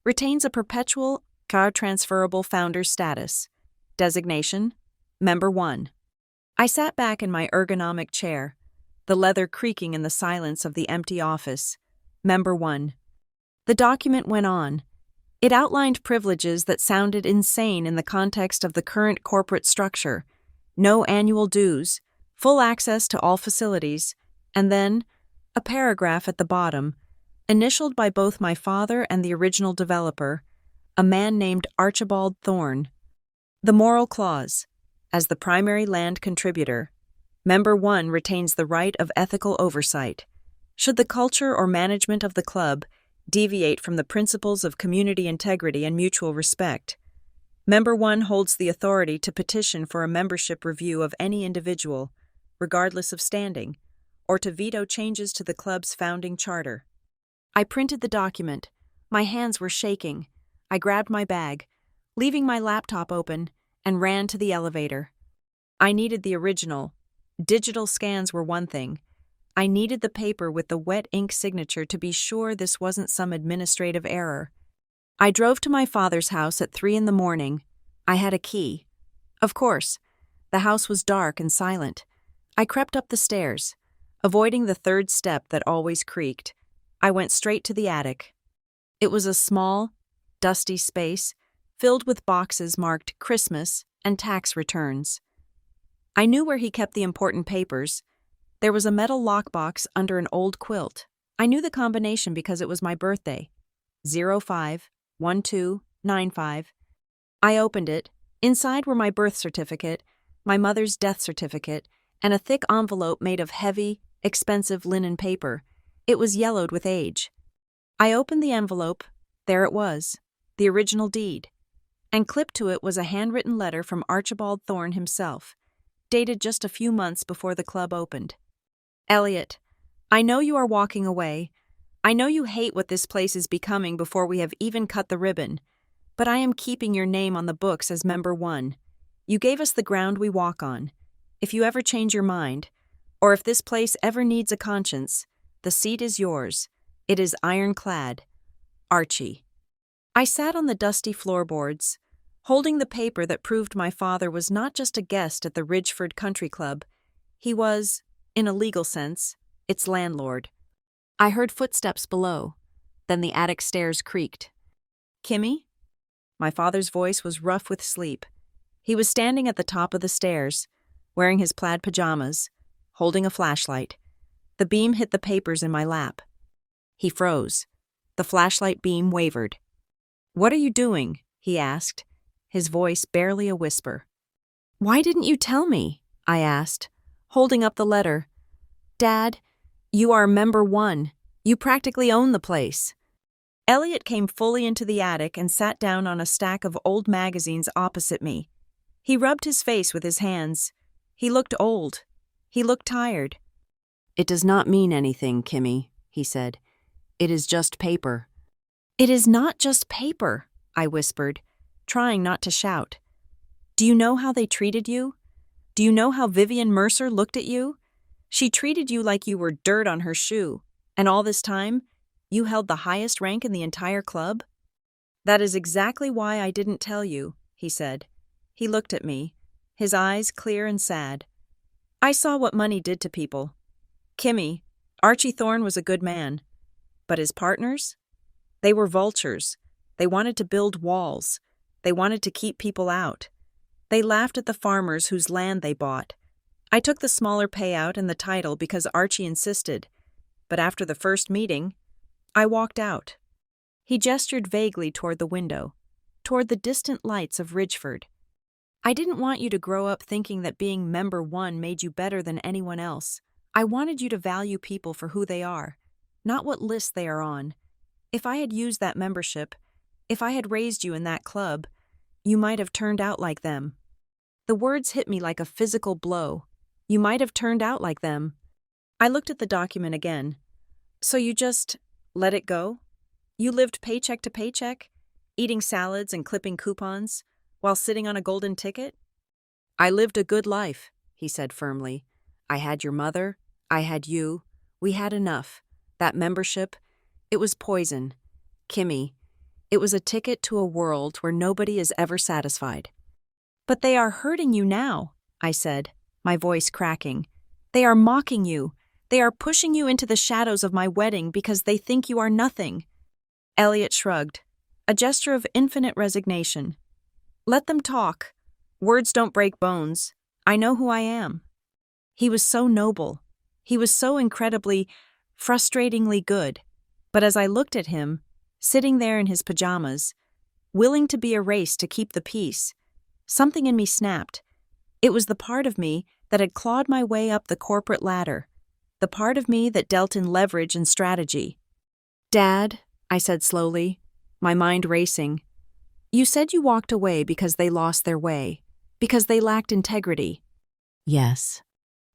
retains a perpetual car-transferable founder status. Designation: Member 1. I sat back in my ergonomic chair, the leather creaking in the silence of the empty office. Member 1. The document went on. It outlined privileges that sounded insane in the context of the current corporate structure: no annual dues, full access to all facilities, and then a paragraph at the bottom, initialed by both my father and the original developer, a man named Archibald Thorne. The moral clause: as the primary land contributor, Member 1 retains the right of ethical oversight. Should the culture or management of the club deviate from the principles of community integrity and mutual respect, Member 1 holds the authority to petition for a membership review of any individual, regardless of standing, or to veto changes to the club's founding charter. I printed the document. My hands were shaking. I grabbed my bag, leaving my laptop open, and ran to the elevator. I needed the original. Digital scans were one thing. I needed the paper with the wet ink signature to be sure this wasn't some administrative error. I drove to my father's house at 3 a.m. I had a key. Of course, the house was dark and silent. I crept up the stairs, avoiding the 3rd step that always creaked. I went straight to the attic. It was a small, dusty space filled with boxes marked Christmas and tax returns. I knew where he kept the important papers. There was a metal lockbox under an old quilt. I knew the combination because it was my birthday. 051295. I opened it. Inside were my birth certificate, my mother's death certificate, and a thick envelope made of heavy, expensive linen paper. It was yellowed with age. I opened the envelope. There it was, the original deed. and clipped to it was a handwritten letter from Archibald Thorne himself, dated just a few months before the club opened. Elliot, I know you are walking away. I know you hate what this place is becoming before we have even cut the ribbon, but I am keeping your name on the books as member 1. You gave us the ground we walk on. If you ever change your mind, or if this place ever needs a conscience, the seat is yours. It is ironclad. Archie. I sat on the dusty floorboards, holding the paper that proved my father was not just a guest at the Ridgeford Country Club. He was, in a legal sense, its landlord. I heard footsteps below. Then the attic stairs creaked. Kimmy? My father's voice was rough with sleep. He was standing at the top of the stairs, wearing his plaid pajamas, holding a flashlight. The beam hit the papers in my lap. He froze. The flashlight beam wavered. What are you doing? He asked, his voice barely a whisper. Why didn't you tell me? I asked, holding up the letter. Dad, you are member 1. You practically own the place. Elliot came fully into the attic and sat down on a stack of old magazines opposite me. He rubbed his face with his hands. He looked old. He looked tired. It does not mean anything, Kimmy, he said. It is just paper. It is not just paper, I whispered, trying not to shout. Do you know how they treated you? Do you know how Vivian Mercer looked at you? She treated you like you were dirt on her shoe, and all this time, you held the highest rank in the entire club? That is exactly why I didn't tell you, he said. He looked at me, his eyes clear and sad. I saw what money did to people. Kimmy, Archie Thorne was a good man. But his partners? They were vultures. They wanted to build walls. They wanted to keep people out. They laughed at the farmers whose land they bought. I took the smaller payout and the title because Archie insisted. But after the first meeting, I walked out. He gestured vaguely toward the window, toward the distant lights of Ridgeford. I didn't want you to grow up thinking that being member 1 made you better than anyone else. I wanted you to value people for who they are, not what list they are on. If I had used that membership, if I had raised you in that club, you might have turned out like them. The words hit me like a physical blow. You might have turned out like them. I looked at the document again. So you just let it go? You lived paycheck to paycheck, eating salads and clipping coupons, while sitting on a golden ticket? I lived a good life, he said firmly. I had your mother. I had you. We had enough. That membership, it was poison. Kimmy, it was a ticket to a world where nobody is ever satisfied. But they are hurting you now, I said, my voice cracking. They are mocking you. They are pushing you into the shadows of my wedding because they think you are nothing. Elliot shrugged, a gesture of infinite resignation. Let them talk. Words don't break bones. I know who I am. He was so noble. He was so incredibly, frustratingly good. But as I looked at him, sitting there in his pajamas, willing to be erased to keep the peace, something in me snapped. It was the part of me that had clawed my way up the corporate ladder, the part of me that dealt in leverage and strategy. Dad, I said slowly, my mind racing, you said you walked away because they lost their way, because they lacked integrity. Yes.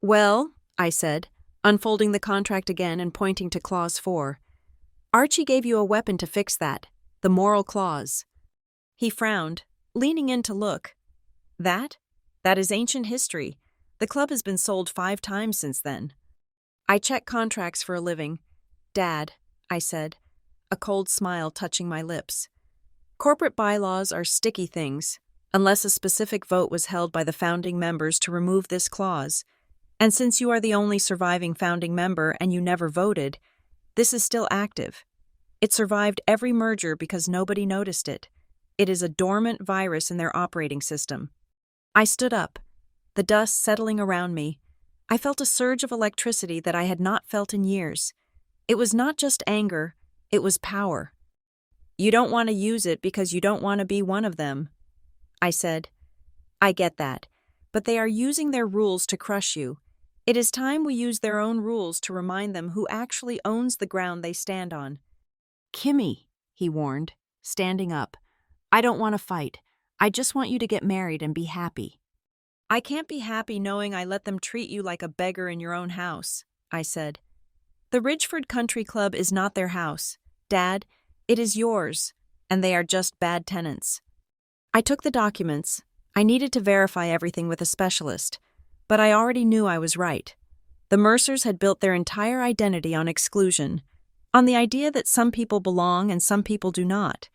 Well, I said, unfolding the contract again and pointing to Clause 4. Archie gave you a weapon to fix that, the moral clause. He frowned, leaning in to look. That is ancient history. The club has been sold 5 times since then. I check contracts for a living. Dad, I said, a cold smile touching my lips. Corporate bylaws are sticky things, unless a specific vote was held by the founding members to remove this clause. And since you are the only surviving founding member and you never voted, this is still active. It survived every merger because nobody noticed it. It is a dormant virus in their operating system. I stood up, the dust settling around me. I felt a surge of electricity that I had not felt in years. It was not just anger, it was power. You don't want to use it because you don't want to be one of them. I said, I get that, but they are using their rules to crush you. It is time we use their own rules to remind them who actually owns the ground they stand on. Kimmy, he warned, standing up. I don't want to fight. I just want you to get married and be happy." "I can't be happy knowing I let them treat you like a beggar in your own house," I said. "The Ridgeford Country Club is not their house. Dad, it is yours, and they are just bad tenants." I took the documents. I needed to verify everything with a specialist, but I already knew I was right. The Mercers had built their entire identity on exclusion, on the idea that some people belong and some people do not.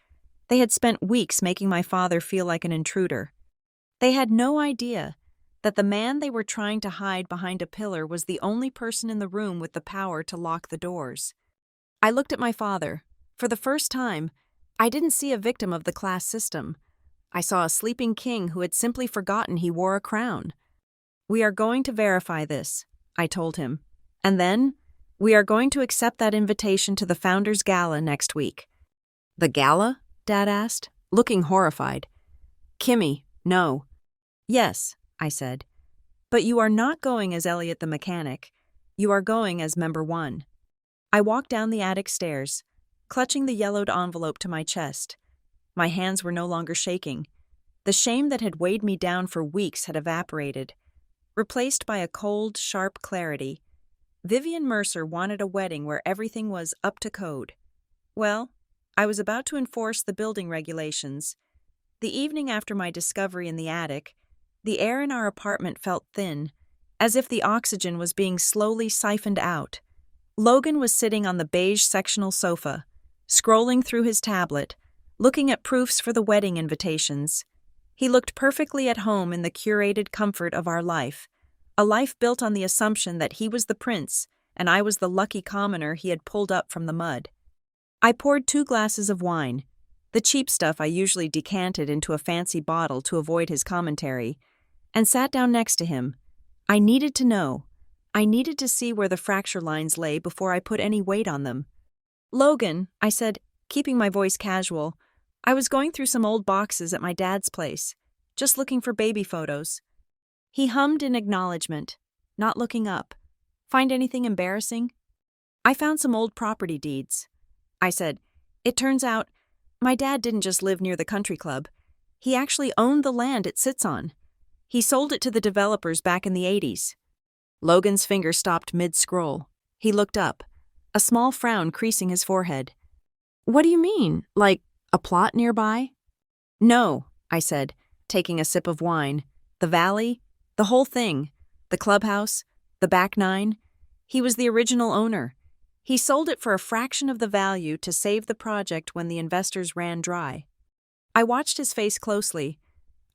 They had spent weeks making my father feel like an intruder. They had no idea that the man they were trying to hide behind a pillar was the only person in the room with the power to lock the doors. I looked at my father. For the first time, I didn't see a victim of the class system. I saw a sleeping king who had simply forgotten he wore a crown. "We are going to verify this," I told him. "And then, we are going to accept that invitation to the Founders' Gala next week." "The gala?" Dad asked, looking horrified. "Kimmy, no." "Yes," I said. "But you are not going as Elliot the mechanic. You are going as member 1. I walked down the attic stairs, clutching the yellowed envelope to my chest. My hands were no longer shaking. The shame that had weighed me down for weeks had evaporated, replaced by a cold, sharp clarity. Vivian Mercer wanted a wedding where everything was up to code. Well, I was about to enforce the building regulations. The evening after my discovery in the attic, the air in our apartment felt thin, as if the oxygen was being slowly siphoned out. Logan was sitting on the beige sectional sofa, scrolling through his tablet, looking at proofs for the wedding invitations. He looked perfectly at home in the curated comfort of our life, a life built on the assumption that he was the prince and I was the lucky commoner he had pulled up from the mud. I poured 2 glasses of wine, the cheap stuff I usually decanted into a fancy bottle to avoid his commentary, and sat down next to him. I needed to know. I needed to see where the fracture lines lay before I put any weight on them. "Logan," I said, keeping my voice casual, "I was going through some old boxes at my dad's place, just looking for baby photos." He hummed in acknowledgement, not looking up. "Find anything embarrassing?" "I found some old property deeds." I said, "It turns out, my dad didn't just live near the country club. He actually owned the land it sits on. He sold it to the developers back in the 80s. Logan's finger stopped mid-scroll. He looked up, a small frown creasing his forehead. "What do you mean? Like a plot nearby?" "No," I said, taking a sip of wine. "The valley, the whole thing, the clubhouse, the back 9. He was the original owner. He sold it for a fraction of the value to save the project when the investors ran dry." I watched his face closely.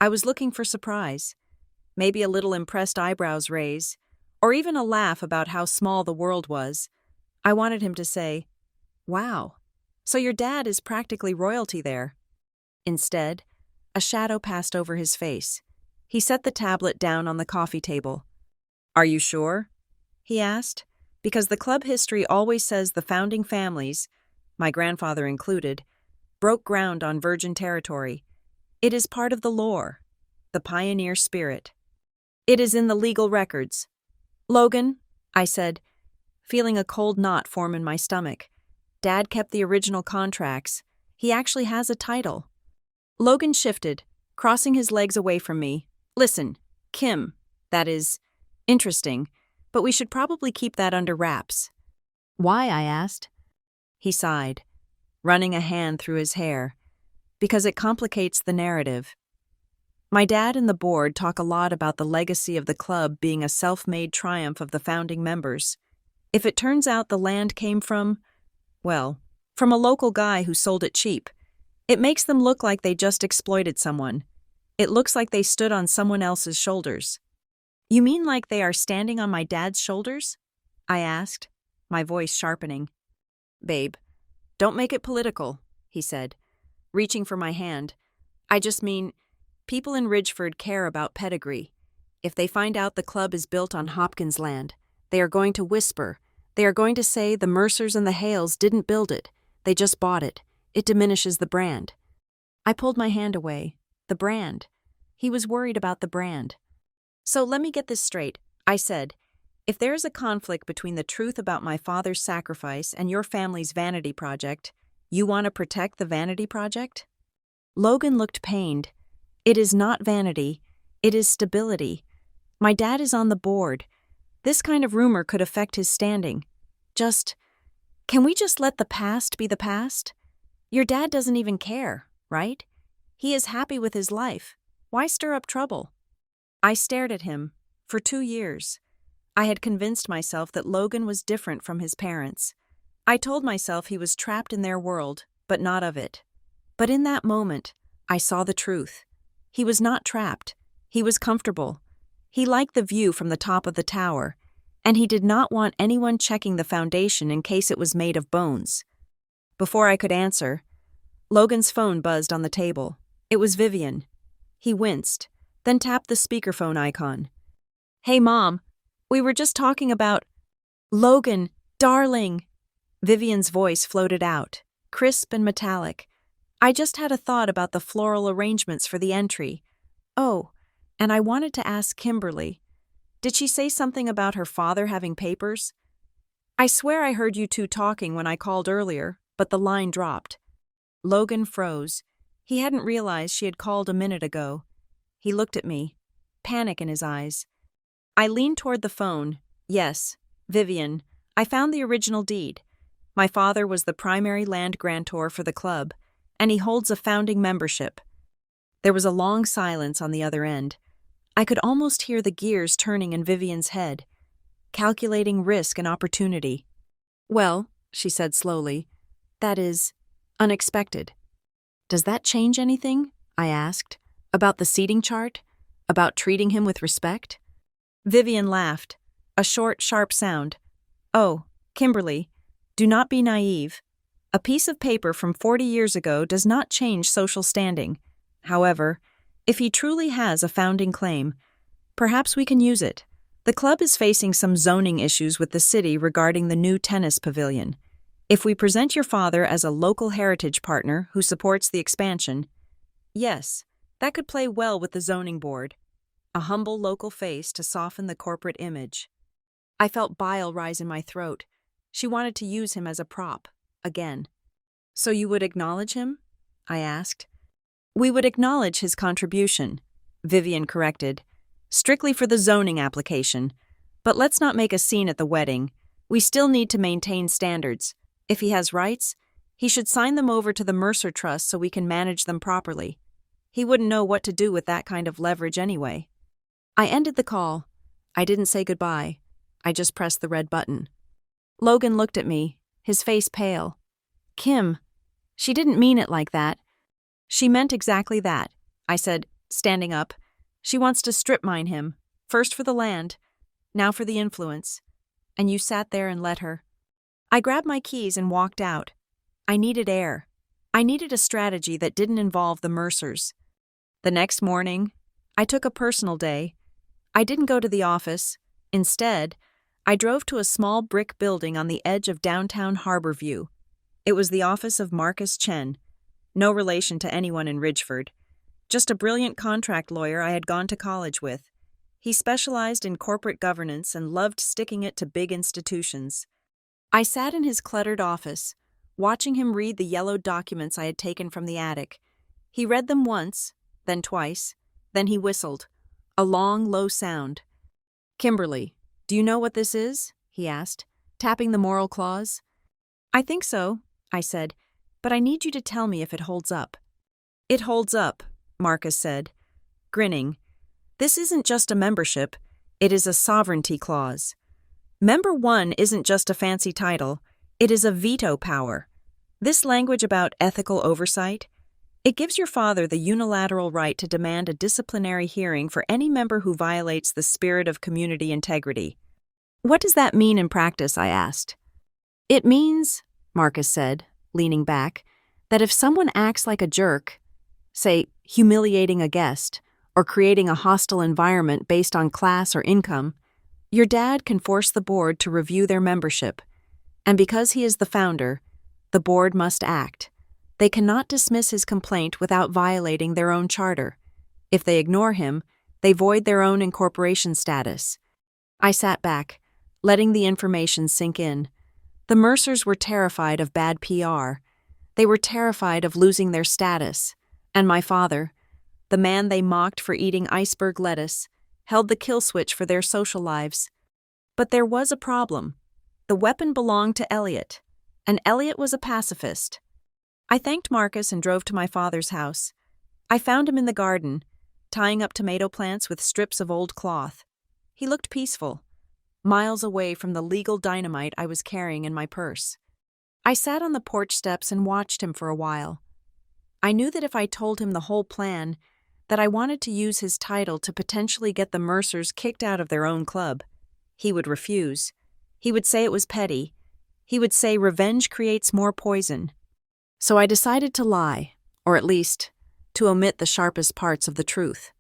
I was looking for surprise, maybe a little impressed eyebrows raise, or even a laugh about how small the world was. I wanted him to say, "Wow, so your dad is practically royalty there." Instead, a shadow passed over his face. He set the tablet down on the coffee table. "Are you sure?" he asked, because the club history always says the founding families, my grandfather included, broke ground on virgin territory. It is part of the lore, the pioneer spirit. It is in the legal records. "Logan," I said, feeling a cold knot form in my stomach. "Dad kept the original contracts. He actually has a title." Logan shifted, crossing his legs away from me. "Listen, Kim, that is interesting, but we should probably keep that under wraps." "Why?" I asked. He sighed, running a hand through his hair. "Because it complicates the narrative. My dad and the board talk a lot about the legacy of the club being a self-made triumph of the founding members. If it turns out the land came from, well, from a local guy who sold it cheap, it makes them look like they just exploited someone. It looks like they stood on someone else's shoulders." "You mean like they are standing on my dad's shoulders?" I asked, my voice sharpening. "Babe, don't make it political," he said, reaching for my hand. "I just mean, people in Ridgeford care about pedigree. If they find out the club is built on Hopkins land, they are going to whisper. They are going to say the Mercers and the Hales didn't build it. They just bought it. It diminishes the brand." I pulled my hand away. The brand. He was worried about the brand. "So let me get this straight," I said. "If there is a conflict between the truth about my father's sacrifice and your family's vanity project, you want to protect the vanity project?" Logan looked pained. It is not vanity. It is stability. My dad is on the board. This kind of rumor could affect his standing. Can we just let the past be the past? Your dad doesn't even care, right? He is happy with his life. Why stir up trouble? I stared at him. For 2 years, I had convinced myself that Logan was different from his parents. I told myself he was trapped in their world, but not of it. But in that moment, I saw the truth. He was not trapped. He was comfortable. He liked the view from the top of the tower, and he did not want anyone checking the foundation in case it was made of bones. Before I could answer, Logan's phone buzzed on the table. It was Vivian. He winced, then tapped the speakerphone icon. "Hey, Mom, we were just talking about—" "Logan, darling!" Vivian's voice floated out, crisp and metallic. "I just had a thought about the floral arrangements for the entry. Oh, and I wanted to ask Kimberly. Did she say something about her father having papers? I swear I heard you two talking when I called earlier, but the line dropped." Logan froze. He hadn't realized she had called a minute ago. He looked at me, panic in his eyes. I leaned toward the phone. "Yes, Vivian, I found the original deed. My father was the primary land grantor for the club, and he holds a founding membership." There was a long silence on the other end. I could almost hear the gears turning in Vivian's head, calculating risk and opportunity. "Well," she said slowly, "that is unexpected." "Does that change anything?" I asked. "About the seating chart? About treating him with respect?" Vivian laughed, a short, sharp sound. "Oh, Kimberly, do not be naive. A piece of paper from 40 years ago does not change social standing. However, if he truly has a founding claim, perhaps we can use it. The club is facing some zoning issues with the city regarding the new tennis pavilion. If we present your father as a local heritage partner who supports the expansion, yes, that could play well with the zoning board. A humble local face to soften the corporate image." I felt bile rise in my throat. She wanted to use him as a prop, again. "So you would acknowledge him?" I asked. "We would acknowledge his contribution," Vivian corrected. "Strictly for the zoning application. But let's not make a scene at the wedding. We still need to maintain standards. If he has rights, he should sign them over to the Mercer Trust so we can manage them properly. He wouldn't know what to do with that kind of leverage anyway." I ended the call. I didn't say goodbye. I just pressed the red button. Logan looked at me, his face pale. "Kim, she didn't mean it like that." "She meant exactly that," I said, standing up. "She wants to strip mine him, first for the land, now for the influence. And you sat there and let her." I grabbed my keys and walked out. I needed air. I needed a strategy that didn't involve the Mercers. The next morning, I took a personal day. I didn't go to the office. Instead, I drove to a small brick building on the edge of downtown Harborview. It was the office of Marcus Chen, no relation to anyone in Ridgeford, just a brilliant contract lawyer I had gone to college with. He specialized in corporate governance and loved sticking it to big institutions. I sat in his cluttered office, watching him read the yellowed documents I had taken from the attic. He read them once, then twice, then he whistled, a long, low sound. "Kimberly, do you know what this is?" he asked, tapping the moral clause. "I think so," I said, "but I need you to tell me if it holds up." "It holds up," Marcus said, grinning. "This isn't just a membership, it is a sovereignty clause. Member 1 isn't just a fancy title, it is a veto power. This language about ethical oversight, it gives your father the unilateral right to demand a disciplinary hearing for any member who violates the spirit of community integrity." "What does that mean in practice?" I asked. "It means," Marcus said, leaning back, "that if someone acts like a jerk, say, humiliating a guest, or creating a hostile environment based on class or income, your dad can force the board to review their membership. And because he is the founder, the board must act. They cannot dismiss his complaint without violating their own charter. If they ignore him, they void their own incorporation status." I sat back, letting the information sink in. The Mercers were terrified of bad PR. They were terrified of losing their status. And my father, The man they mocked for eating iceberg lettuce held the kill switch for their social lives. But there was a problem. The weapon belonged to Elliot, and Elliot was a pacifist. I thanked Marcus and drove to my father's house. I found him in the garden, tying up tomato plants with strips of old cloth. He looked peaceful, miles away from the legal dynamite I was carrying in my purse. I sat on the porch steps and watched him for a while. I knew that if I told him the whole plan, that I wanted to use his title to potentially get the Mercers kicked out of their own club, he would refuse. He would say it was petty. He would say revenge creates more poison. So I decided to lie, or at least, to omit the sharpest parts of the truth.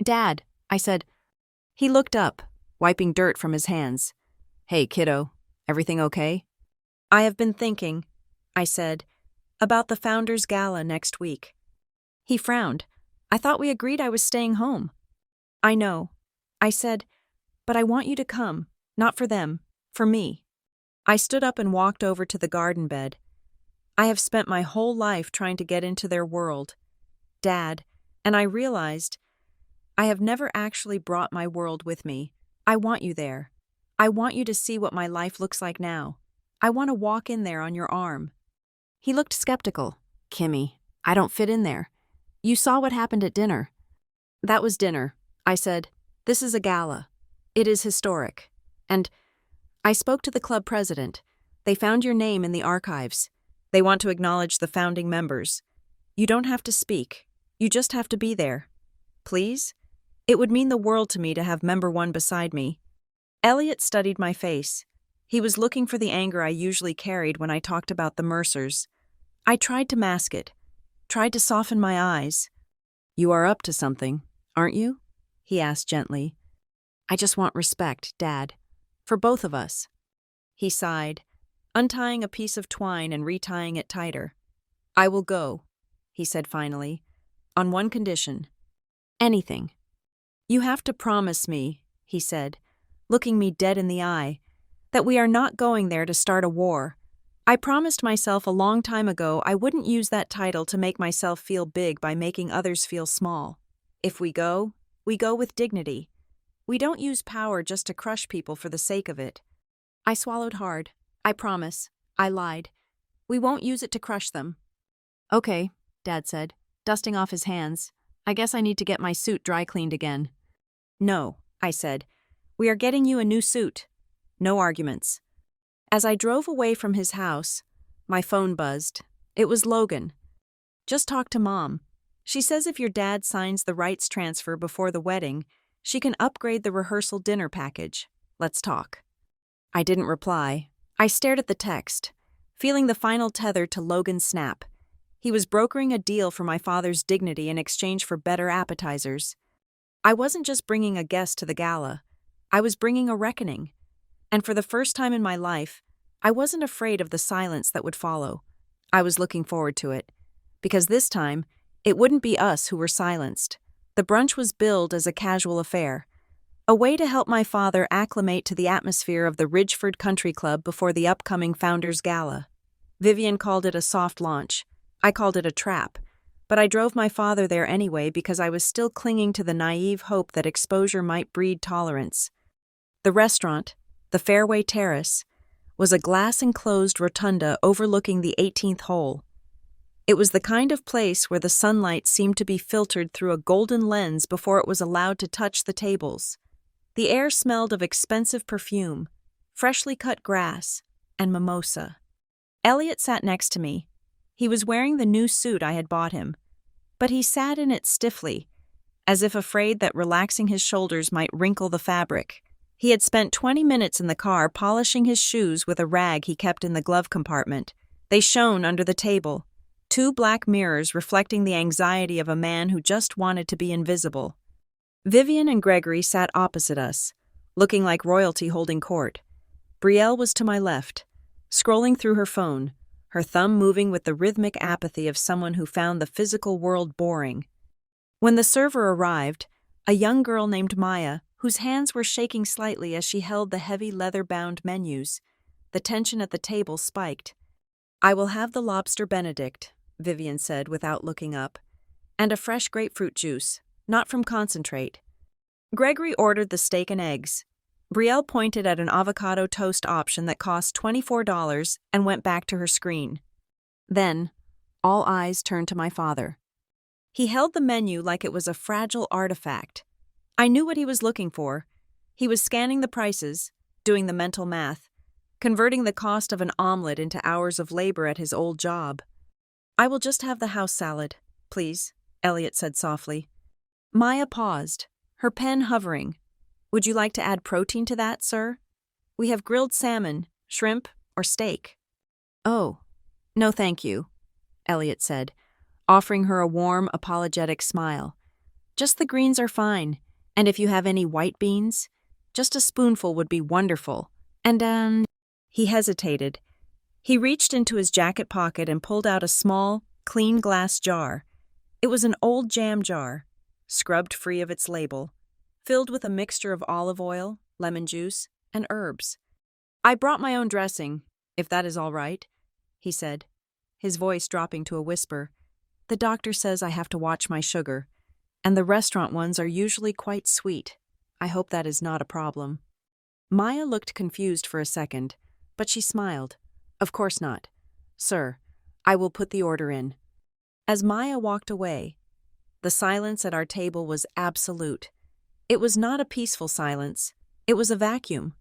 "Dad," I said. He looked up, wiping dirt from his hands. "Hey, kiddo, everything okay?" "I have been thinking," I said, "about the Founders Gala next week." He frowned. "I thought we agreed I was staying home." "I know," I said, "but I want you to come, not for them, for me." I stood up and walked over to the garden bed. I have spent my whole life trying to get into their world, Dad, and I realized I have never actually brought my world with me. I want you there. I want you to see what my life looks like now. I want to walk in there on your arm. He looked skeptical. "Kimmy, I don't fit in there. You saw what happened at dinner." "That was dinner," I said. "This is a gala. It is historic. And I spoke to the club president. They found your name in the archives. They want to acknowledge the founding members. You don't have to speak. You just have to be there. Please? It would mean the world to me to have member one beside me." Elliot studied my face. He was looking for the anger I usually carried when I talked about the Mercers. I tried to mask it, tried to soften my eyes. "You are up to something, aren't you?" he asked gently. "I just want respect, Dad. For both of us." He sighed, untying a piece of twine and retying it tighter. "I will go," he said finally, "on one condition. Anything. You have to promise me," he said, looking me dead in the eye, "that we are not going there to start a war. I promised myself a long time ago I wouldn't use that title to make myself feel big by making others feel small. If we go with dignity. We don't use power just to crush people for the sake of it." I swallowed hard. "I promise," I lied. "We won't use it to crush them." "Okay," Dad said, dusting off his hands. "I guess I need to get my suit dry cleaned again." "No," I said. "We are getting you a new suit. No arguments." As I drove away from his house, my phone buzzed. It was Logan. "Just talk to Mom. She says if your dad signs the rights transfer before the wedding, she can upgrade the rehearsal dinner package. Let's talk." I didn't reply. I stared at the text, feeling the final tether to Logan's snap. He was brokering a deal for my father's dignity in exchange for better appetizers. I wasn't just bringing a guest to the gala. I was bringing a reckoning. And for the first time in my life, I wasn't afraid of the silence that would follow. I was looking forward to it. Because this time, it wouldn't be us who were silenced. The brunch was billed as a casual affair. A way to help my father acclimate to the atmosphere of the Ridgeford Country Club before the upcoming Founders Gala. Vivian called it a soft launch. I called it a trap. But I drove my father there anyway because I was still clinging to the naive hope that exposure might breed tolerance. The restaurant, the Fairway Terrace, was a glass-enclosed rotunda overlooking the 18th hole. It was the kind of place where the sunlight seemed to be filtered through a golden lens before it was allowed to touch the tables. The air smelled of expensive perfume, freshly cut grass, and mimosa. Elliot sat next to me. He was wearing the new suit I had bought him, but he sat in it stiffly, as if afraid that relaxing his shoulders might wrinkle the fabric. He had spent 20 minutes in the car polishing his shoes with a rag he kept in the glove compartment. They shone under the table, 2 black mirrors reflecting the anxiety of a man who just wanted to be invisible. Vivian and Gregory sat opposite us, looking like royalty holding court. Brielle was to my left, scrolling through her phone, her thumb moving with the rhythmic apathy of someone who found the physical world boring. When the server arrived, a young girl named Maya, whose hands were shaking slightly as she held the heavy leather-bound menus, the tension at the table spiked. "I will have the lobster Benedict," Vivian said without looking up. And a fresh grapefruit juice, not from concentrate. Gregory ordered the steak and eggs. Brielle pointed at an avocado toast option that cost $24 and went back to her screen. Then, all eyes turned to my father. He held the menu like it was a fragile artifact. I knew what he was looking for. He was scanning the prices, doing the mental math, converting the cost of an omelet into hours of labor at his old job. "I will just have the house salad, please," Elliot said softly. Maya paused, her pen hovering. "Would you like to add protein to that, sir? We have grilled salmon, shrimp, or steak." "Oh, no thank you," Elliot said, offering her a warm, apologetic smile. "Just the greens are fine, and if you have any white beans, just a spoonful would be wonderful. And, He hesitated. He reached into his jacket pocket and pulled out a small, clean glass jar. It was an old jam jar, scrubbed free of its label, filled with a mixture of olive oil, lemon juice, and herbs. "I brought my own dressing, if that is all right," he said, his voice dropping to a whisper. "The doctor says I have to watch my sugar, and the restaurant ones are usually quite sweet. I hope that is not a problem." Maya looked confused for a second, but she smiled. "Of course not. Sir, I will put the order in." As Maya walked away, the silence at our table was absolute. It was not a peaceful silence. It was a vacuum.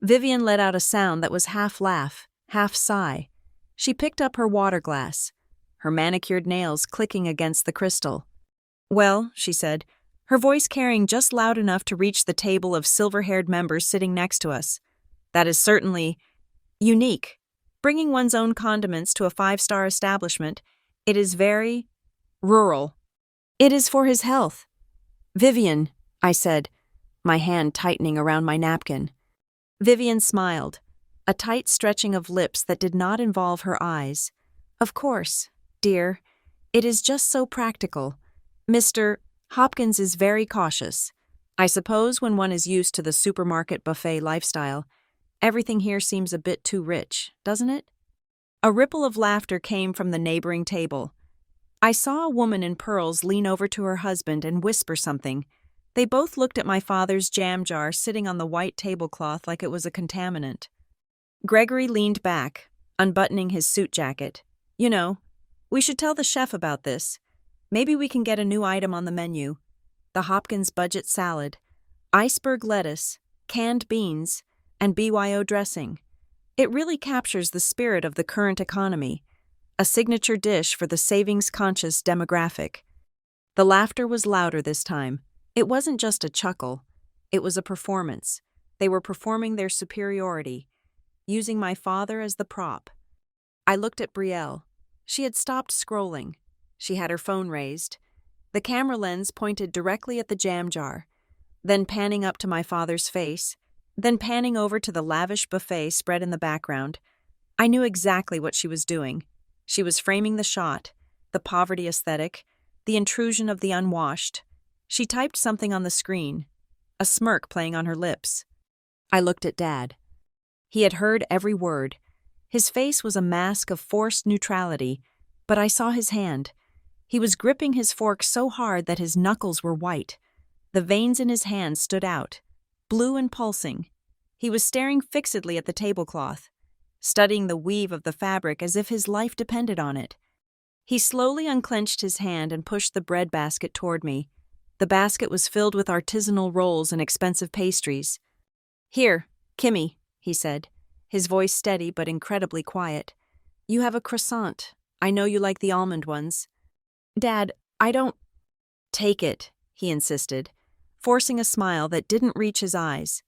Vivian let out a sound that was half laugh, half sigh. She picked up her water glass, her manicured nails clicking against the crystal. "Well," she said, her voice carrying just loud enough to reach the table of silver-haired members sitting next to us, "that is certainly unique. Bringing one's own condiments to a 5-star establishment, it is very rural. It is for his health." "Vivian," I said, my hand tightening around my napkin. Vivian smiled, a tight stretching of lips that did not involve her eyes. "Of course, dear. It is just so practical. Mr. Hopkins is very cautious. I suppose when one is used to the supermarket buffet lifestyle, everything here seems a bit too rich, doesn't it?" A ripple of laughter came from the neighboring table. I saw a woman in pearls lean over to her husband and whisper something. They both looked at my father's jam jar sitting on the white tablecloth like it was a contaminant. Gregory leaned back, unbuttoning his suit jacket. "You know, we should tell the chef about this. Maybe we can get a new item on the menu. The Hopkins budget salad, iceberg lettuce, canned beans, and BYO dressing. It really captures the spirit of the current economy, a signature dish for the savings-conscious demographic." The laughter was louder this time. It wasn't just a chuckle. It was a performance. They were performing their superiority, using my father as the prop. I looked at Brielle. She had stopped scrolling. She had her phone raised. The camera lens pointed directly at the jam jar, then panning up to my father's face, then panning over to the lavish buffet spread in the background. I knew exactly what she was doing. She was framing the shot, the poverty aesthetic, the intrusion of the unwashed. She typed something on the screen, a smirk playing on her lips. I looked at Dad. He had heard every word. His face was a mask of forced neutrality, but I saw his hand. He was gripping his fork so hard that his knuckles were white. The veins in his hand stood out, blue and pulsing. He was staring fixedly at the tablecloth, studying the weave of the fabric as if his life depended on it. He slowly unclenched his hand and pushed the bread basket toward me. The basket was filled with artisanal rolls and expensive pastries. "Here, Kimmy," he said, his voice steady but incredibly quiet. "You have a croissant. I know you like the almond ones." "Dad, I don't—" "Take it," he insisted, forcing a smile that didn't reach his eyes.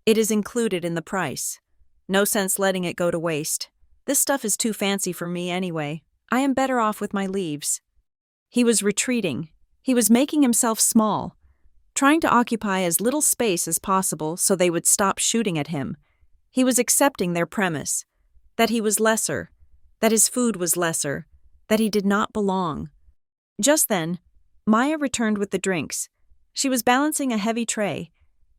"It is included in the price. No sense letting it go to waste. This stuff is too fancy for me anyway. I am better off with my leaves." He was retreating. He was making himself small, trying to occupy as little space as possible so they would stop shooting at him. He was accepting their premise, that he was lesser, that his food was lesser, that he did not belong. Just then, Maya returned with the drinks. She was balancing a heavy tray.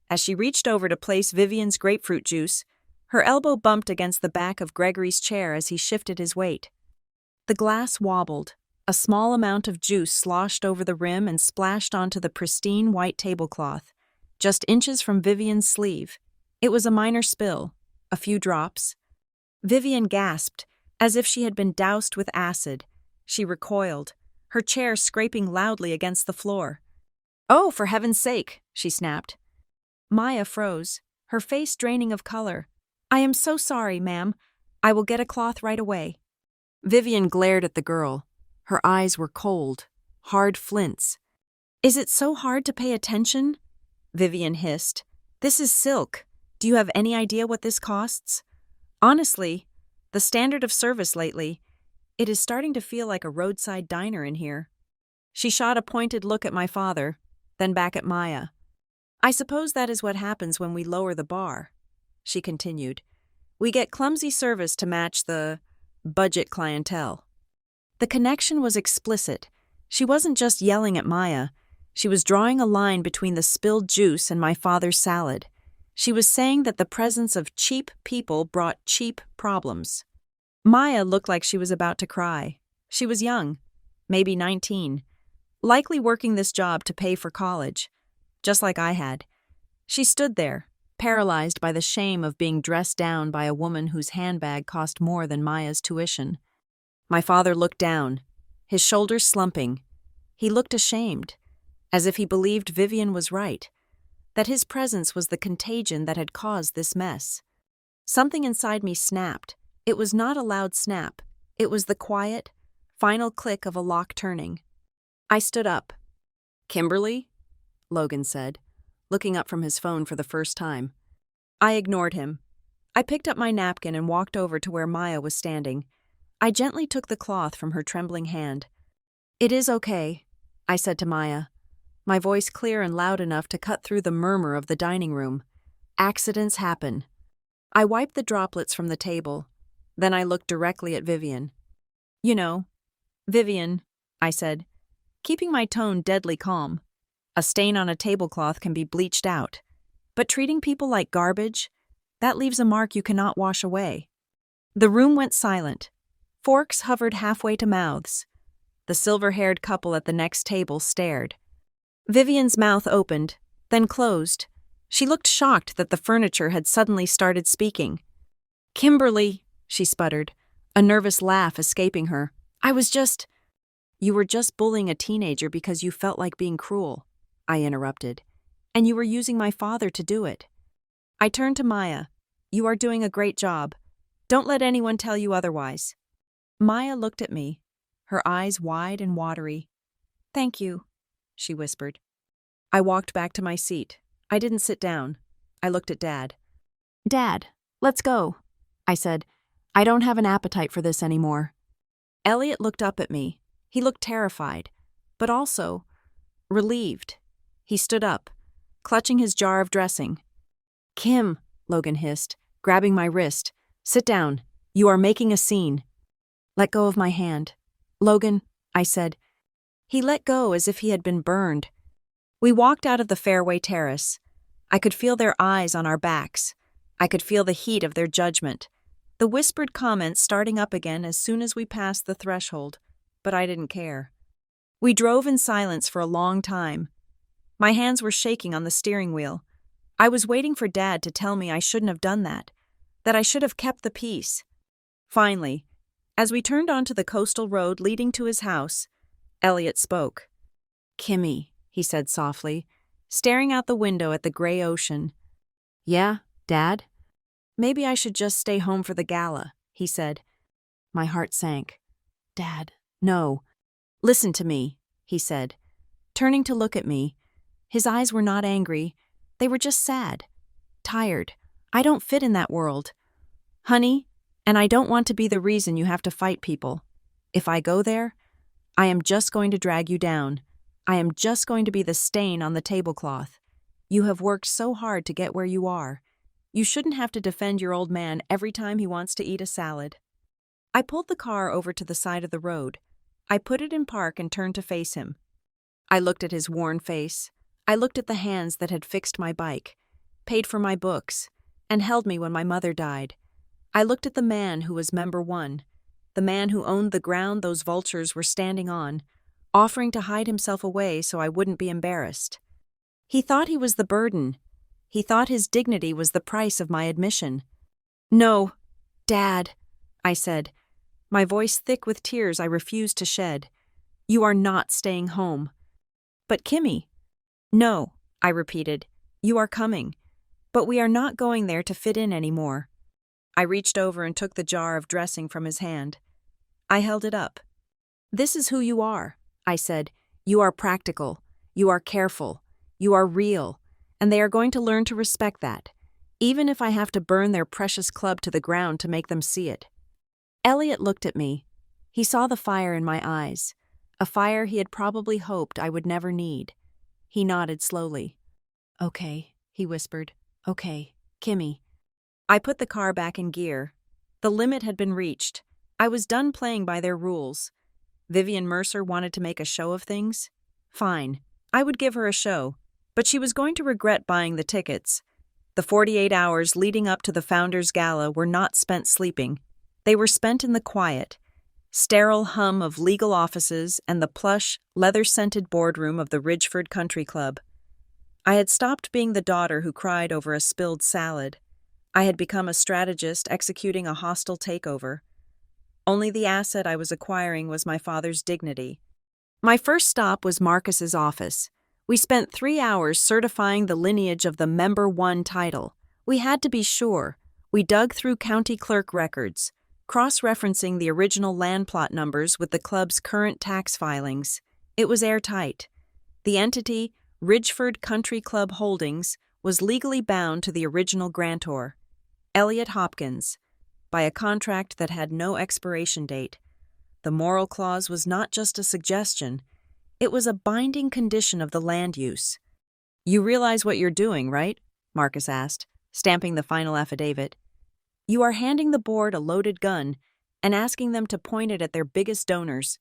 As she reached over to place Vivian's grapefruit juice, her elbow bumped against the back of Gregory's chair as he shifted his weight. The glass wobbled, A small amount of juice sloshed over the rim and splashed onto the pristine white tablecloth, just inches from Vivian's sleeve. It was a minor spill, a few drops. Vivian gasped, as if she had been doused with acid. She recoiled, her chair scraping loudly against the floor. "Oh, for heaven's sake," she snapped. Maya froze, her face draining of color. "I am so sorry, ma'am. I will get a cloth right away." Vivian glared at the girl. Her eyes were cold, hard flints. "Is it so hard to pay attention?" Vivian hissed. "This is silk. Do you have any idea what this costs? Honestly, the standard of service lately, it is starting to feel like a roadside diner in here." She shot a pointed look at my father, then back at Maya. "I suppose that is what happens when we lower the bar," she continued. "We get clumsy service to match the budget clientele." The connection was explicit. She wasn't just yelling at Maya. She was drawing a line between the spilled juice and my father's salad. She was saying that the presence of cheap people brought cheap problems. Maya looked like she was about to cry. She was young, maybe 19, likely working this job to pay for college, just like I had. She stood there, paralyzed by the shame of being dressed down by a woman whose handbag cost more than Maya's tuition. My father looked down, his shoulders slumping. He looked ashamed, as if he believed Vivian was right, that his presence was the contagion that had caused this mess. Something inside me snapped. It was not a loud snap. It was the quiet, final click of a lock turning. I stood up. "Kimberly?" Logan said, looking up from his phone for the first time. I ignored him. I picked up my napkin and walked over to where Maya was standing. I gently took the cloth from her trembling hand. "It is okay," I said to Maya, my voice clear and loud enough to cut through the murmur of the dining room. "Accidents happen." I wiped the droplets from the table. Then I looked directly at Vivian. "You know, Vivian," I said, keeping my tone deadly calm. "A stain on a tablecloth can be bleached out. But treating people like garbage, that leaves a mark you cannot wash away." The room went silent. Forks hovered halfway to mouths. The silver-haired couple at the next table stared. Vivian's mouth opened, then closed. She looked shocked that the furniture had suddenly started speaking. "Kimberly," she sputtered, a nervous laugh escaping her. "I was just—" "You were just bullying a teenager because you felt like being cruel," I interrupted. "And you were using my father to do it." I turned to Maya. "You are doing a great job. Don't let anyone tell you otherwise." Maya looked at me, her eyes wide and watery. "Thank you," she whispered. I walked back to my seat. I didn't sit down. I looked at Dad. "Dad, let's go," I said. "I don't have an appetite for this anymore." Elliot looked up at me. He looked terrified, but also relieved. He stood up, clutching his jar of dressing. "Kim," Logan hissed, grabbing my wrist. "Sit down. You are making a scene." "Let go of my hand." "Logan," I said. He let go as if he had been burned. We walked out of the fairway terrace. I could feel their eyes on our backs. I could feel the heat of their judgment. The whispered comments starting up again as soon as we passed the threshold, but I didn't care. We drove in silence for a long time. My hands were shaking on the steering wheel. I was waiting for Dad to tell me I shouldn't have done that I should have kept the peace. Finally, as we turned onto the coastal road leading to his house, Elliot spoke. "Kimmy," he said softly, staring out the window at the gray ocean. "Yeah, Dad?" "Maybe I should just stay home for the gala," he said. My heart sank. "Dad, no." "Listen to me," he said, turning to look at me. His eyes were not angry. They were just sad, tired. "I don't fit in that world, honey, and I don't want to be the reason you have to fight people. If I go there, I am just going to drag you down. I am just going to be the stain on the tablecloth. You have worked so hard to get where you are. You shouldn't have to defend your old man every time he wants to eat a salad." I pulled the car over to the side of the road. I put it in park and turned to face him. I looked at his worn face. I looked at the hands that had fixed my bike, paid for my books, and held me when my mother died. I looked at the man who was member one, the man who owned the ground those vultures were standing on, offering to hide himself away so I wouldn't be embarrassed. He thought he was the burden. He thought his dignity was the price of my admission. "No, Dad," I said, my voice thick with tears I refused to shed. "You are not staying home." "But Kimmy." "No," I repeated, "you are coming. But we are not going there to fit in anymore." I reached over and took the jar of dressing from his hand. I held it up. "This is who you are," I said. "You are practical. You are careful. You are real. And they are going to learn to respect that, even if I have to burn their precious club to the ground to make them see it." Elliot looked at me. He saw the fire in my eyes, a fire he had probably hoped I would never need. He nodded slowly. "Okay," he whispered. "Okay, Kimmy." I put the car back in gear. The limit had been reached. I was done playing by their rules. Vivian Mercer wanted to make a show of things? Fine, I would give her a show, but she was going to regret buying the tickets. The 48 hours leading up to the Founders Gala were not spent sleeping. They were spent in the quiet, sterile hum of legal offices and the plush, leather-scented boardroom of the Ridgeford Country Club. I had stopped being the daughter who cried over a spilled salad. I had become a strategist executing a hostile takeover. Only the asset I was acquiring was my father's dignity. My first stop was Marcus's office. We spent 3 hours certifying the lineage of the Member 1 title. We had to be sure. We dug through county clerk records, cross-referencing the original land plot numbers with the club's current tax filings. It was airtight. The entity, Ridgeford Country Club Holdings, was legally bound to the original grantor, Elliot Hopkins, by a contract that had no expiration date. The moral clause was not just a suggestion, it was a binding condition of the land use. "You realize what you're doing, right?" Marcus asked, stamping the final affidavit. "You are handing the board a loaded gun and asking them to point it at their biggest donors."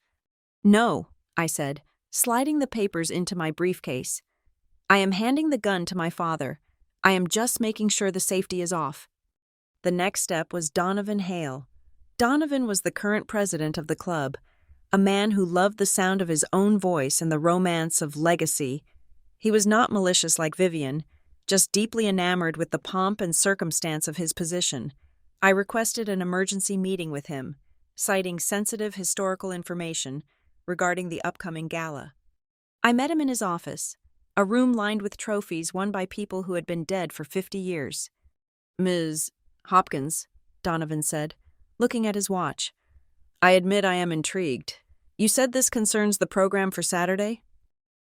"No," I said, sliding the papers into my briefcase. "I am handing the gun to my father. I am just making sure the safety is off." The next step was Donovan Hale. Donovan was the current president of the club, a man who loved the sound of his own voice and the romance of legacy. He was not malicious like Vivian, just deeply enamored with the pomp and circumstance of his position. I requested an emergency meeting with him, citing sensitive historical information regarding the upcoming gala. I met him in his office, a room lined with trophies won by people who had been dead for 50 years. "Ms. Hopkins," Donovan said, looking at his watch. "I admit I am intrigued. You said this concerns the program for Saturday?"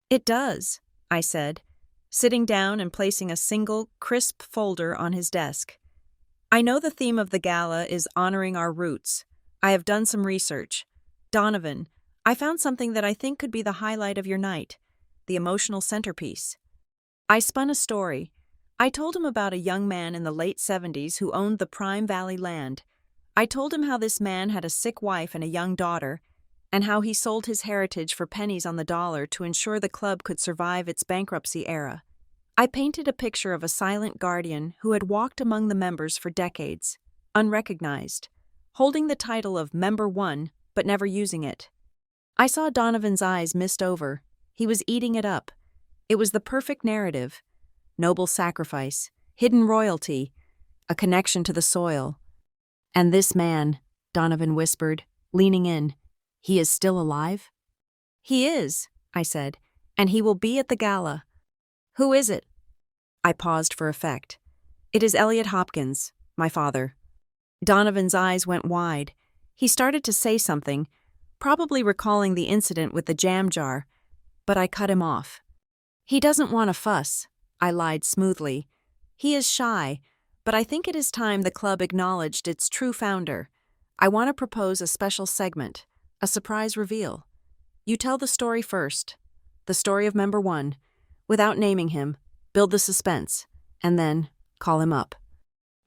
"It does," I said, sitting down and placing a single, crisp folder on his desk. "I know the theme of the gala is honoring our roots. I have done some research. Donovan, I found something that I think could be the highlight of your night, the emotional centerpiece." I spun a story. I told him about a young man in the late 70s who owned the Prime Valley land. I told him how this man had a sick wife and a young daughter, and how he sold his heritage for pennies on the dollar to ensure the club could survive its bankruptcy era. I painted a picture of a silent guardian who had walked among the members for decades, unrecognized, holding the title of Member 1 but never using it. I saw Donovan's eyes mist over. He was eating it up. It was the perfect narrative. Noble sacrifice, hidden royalty, a connection to the soil. "And this man," Donovan whispered, leaning in, "he is still alive?" "He is," I said, "and he will be at the gala." "Who is it?" I paused for effect. "It is Elliot Hopkins, my father." Donovan's eyes went wide. He started to say something, probably recalling the incident with the jam jar, but I cut him off. "He doesn't want a fuss," I lied smoothly. "He is shy, but I think it is time the club acknowledged its true founder. I want to propose a special segment, a surprise reveal. You tell the story first, the story of Member 1, without naming him, build the suspense, and then call him up."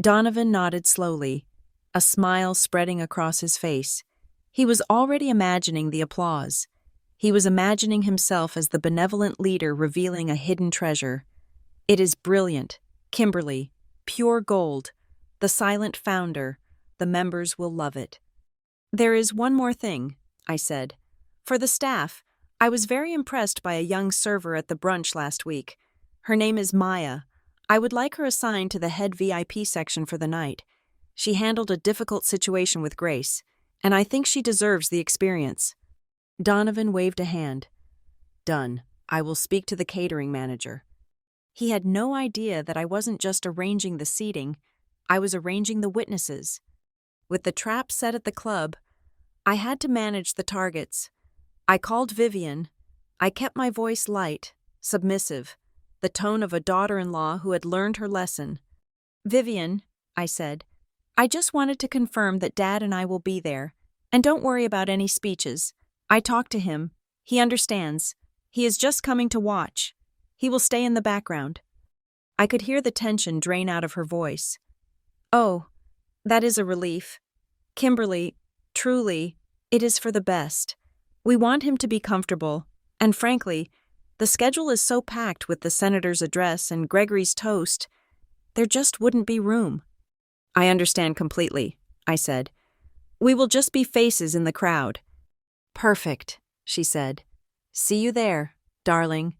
Donovan nodded slowly, a smile spreading across his face. He was already imagining the applause. He was imagining himself as the benevolent leader revealing a hidden treasure. "It is brilliant, Kimberly, pure gold, the silent founder. The members will love it." There is one more thing, I said. For the staff, I was very impressed by a young server at the brunch last week. Her name is Maya. I would like her assigned to the head VIP section for the night. She handled a difficult situation with grace, and I think she deserves the experience. Donovan waved a hand. Done. I will speak to the catering manager. He had no idea that I wasn't just arranging the seating, I was arranging the witnesses. With the trap set at the club, I had to manage the targets. I called Vivian. I kept my voice light, submissive, the tone of a daughter-in-law who had learned her lesson. Vivian, I said, I just wanted to confirm that Dad and I will be there, and don't worry about any speeches. I talked to him. He understands. He is just coming to watch. He will stay in the background. I could hear the tension drain out of her voice. Oh, that is a relief. Kimberly, truly, it is for the best. We want him to be comfortable, and frankly, the schedule is so packed with the senator's address and Gregory's toast, there just wouldn't be room. I understand completely, I said. We will just be faces in the crowd. Perfect, she said. See you there, darling.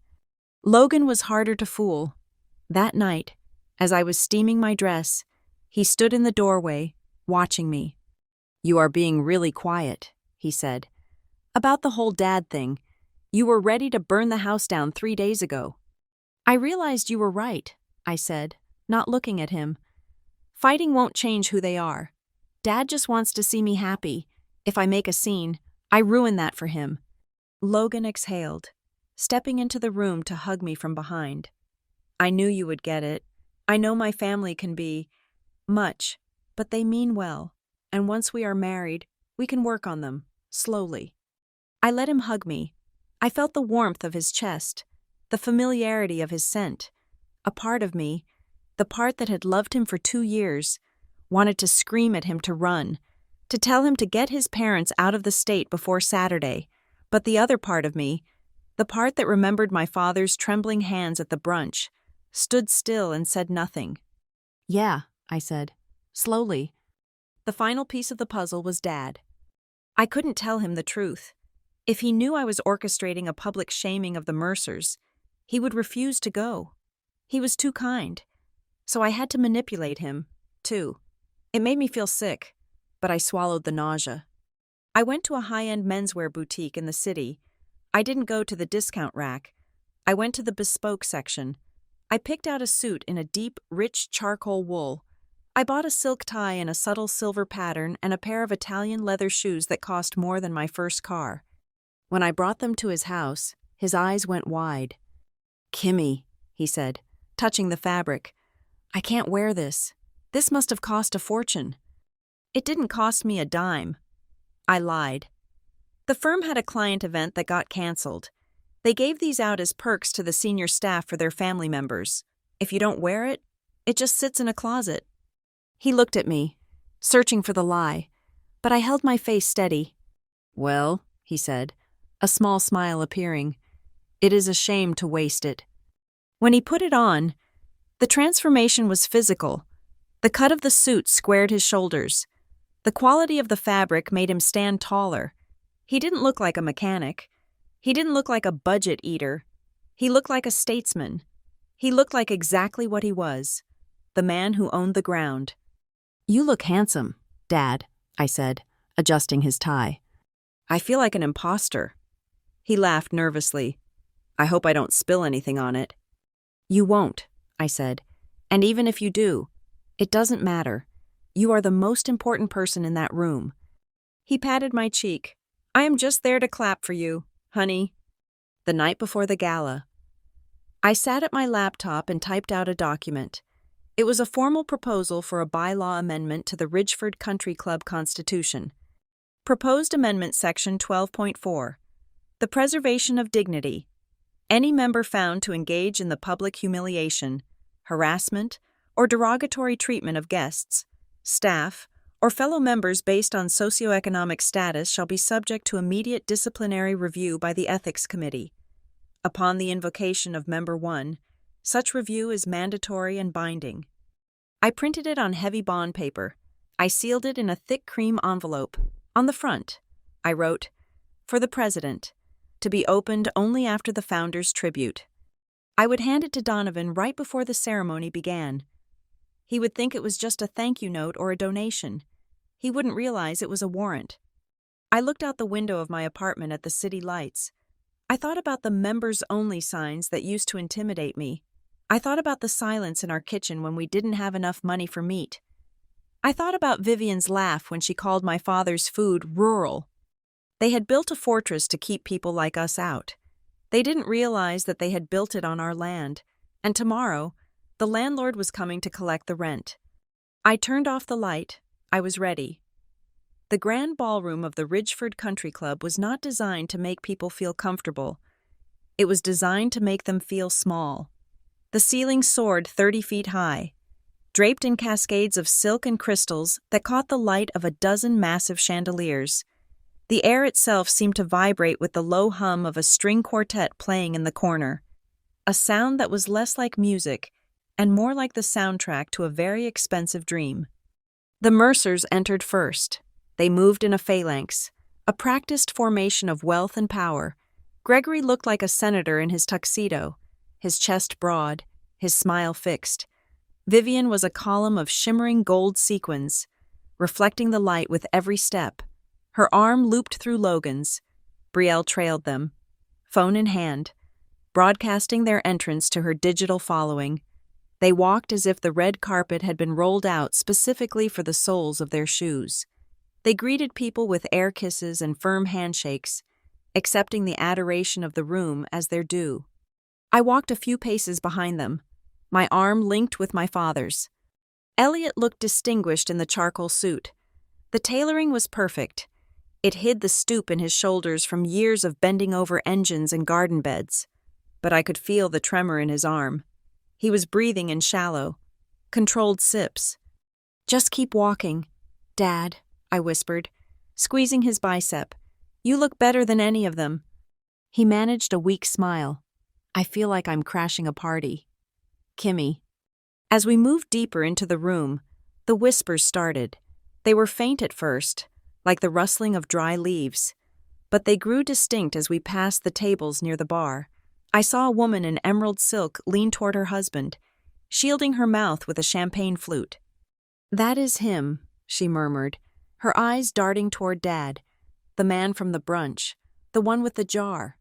Logan was harder to fool. That night, as I was steaming my dress, he stood in the doorway, watching me. You are being really quiet, he said. About the whole Dad thing. You were ready to burn the house down 3 days ago. I realized you were right, I said, not looking at him. Fighting won't change who they are. Dad just wants to see me happy. If I make a scene, I ruin that for him. Logan exhaled, stepping into the room to hug me from behind. I knew you would get it. I know my family can be much, but they mean well, and once we are married, we can work on them, slowly. I let him hug me. I felt the warmth of his chest, the familiarity of his scent. A part of me, the part that had loved him for 2 years, wanted to scream at him to run, to tell him to get his parents out of the state before Saturday, but the other part of me, the part that remembered my father's trembling hands at the brunch, stood still and said nothing. Yeah, I said, slowly. The final piece of the puzzle was Dad. I couldn't tell him the truth. If he knew I was orchestrating a public shaming of the Mercers, he would refuse to go. He was too kind. So I had to manipulate him, too. It made me feel sick, but I swallowed the nausea. I went to a high-end menswear boutique in the city. I didn't go to the discount rack. I went to the bespoke section. I picked out a suit in a deep, rich charcoal wool. I bought a silk tie in a subtle silver pattern and a pair of Italian leather shoes that cost more than my first car. When I brought them to his house, his eyes went wide. Kimmy, he said, touching the fabric. I can't wear this. This must have cost a fortune. It didn't cost me a dime. I lied. The firm had a client event that got canceled. They gave these out as perks to the senior staff for their family members. If you don't wear it, it just sits in a closet. He looked at me, searching for the lie, but I held my face steady. Well, he said, a small smile appearing, it is a shame to waste it. When he put it on, the transformation was physical. The cut of the suit squared his shoulders. The quality of the fabric made him stand taller. He didn't look like a mechanic. He didn't look like a budget eater. He looked like a statesman. He looked like exactly what he was, the man who owned the ground. You look handsome, Dad, I said, adjusting his tie. I feel like an imposter. He laughed nervously. I hope I don't spill anything on it. You won't, I said, and even if you do, it doesn't matter. You are the most important person in that room. He patted my cheek. I am just there to clap for you, honey. The night before the gala. I sat at my laptop and typed out a document. It was a formal proposal for a bylaw amendment to the Ridgeford Country Club Constitution. Proposed Amendment Section 12.4. The preservation of dignity. Any member found to engage in the public humiliation, harassment, or derogatory treatment of guests, staff, or fellow members based on socioeconomic status shall be subject to immediate disciplinary review by the Ethics Committee. Upon the invocation of Member 1, such review is mandatory and binding. I printed it on heavy bond paper. I sealed it in a thick cream envelope. On the front, I wrote, "For the President, to be opened only after the founder's tribute." I would hand it to Donovan right before the ceremony began. He would think it was just a thank you note or a donation. He wouldn't realize it was a warrant. I looked out the window of my apartment at the city lights. I thought about the members-only signs that used to intimidate me. I thought about the silence in our kitchen when we didn't have enough money for meat. I thought about Vivian's laugh when she called my father's food rural. They had built a fortress to keep people like us out. They didn't realize that they had built it on our land, and tomorrow, the landlord was coming to collect the rent. I turned off the light. I was ready. The grand ballroom of the Ridgeford Country Club was not designed to make people feel comfortable. It was designed to make them feel small. The ceiling soared 30 feet high, draped in cascades of silk and crystals that caught the light of a dozen massive chandeliers. The air itself seemed to vibrate with the low hum of a string quartet playing in the corner, a sound that was less like music and more like the soundtrack to a very expensive dream. The Mercers entered first. They moved in a phalanx, a practiced formation of wealth and power. Gregory looked like a senator in his tuxedo, his chest broad, his smile fixed. Vivian was a column of shimmering gold sequins, reflecting the light with every step. Her arm looped through Logan's. Brielle trailed them, phone in hand, broadcasting their entrance to her digital following. They walked as if the red carpet had been rolled out specifically for the soles of their shoes. They greeted people with air kisses and firm handshakes, accepting the adoration of the room as their due. I walked a few paces behind them, my arm linked with my father's. Elliot looked distinguished in the charcoal suit. The tailoring was perfect. It hid the stoop in his shoulders from years of bending over engines and garden beds. But I could feel the tremor in his arm. He was breathing in shallow, controlled sips. "Just keep walking, Dad," I whispered, squeezing his bicep. "You look better than any of them." He managed a weak smile. "I feel like I'm crashing a party." Kimmy. As we moved deeper into the room, the whispers started. They were faint at first, like the rustling of dry leaves, but they grew distinct as we passed the tables near the bar. I saw a woman in emerald silk lean toward her husband, shielding her mouth with a champagne flute. "That is him," she murmured, her eyes darting toward Dad, "the man from the brunch, the one with the jar."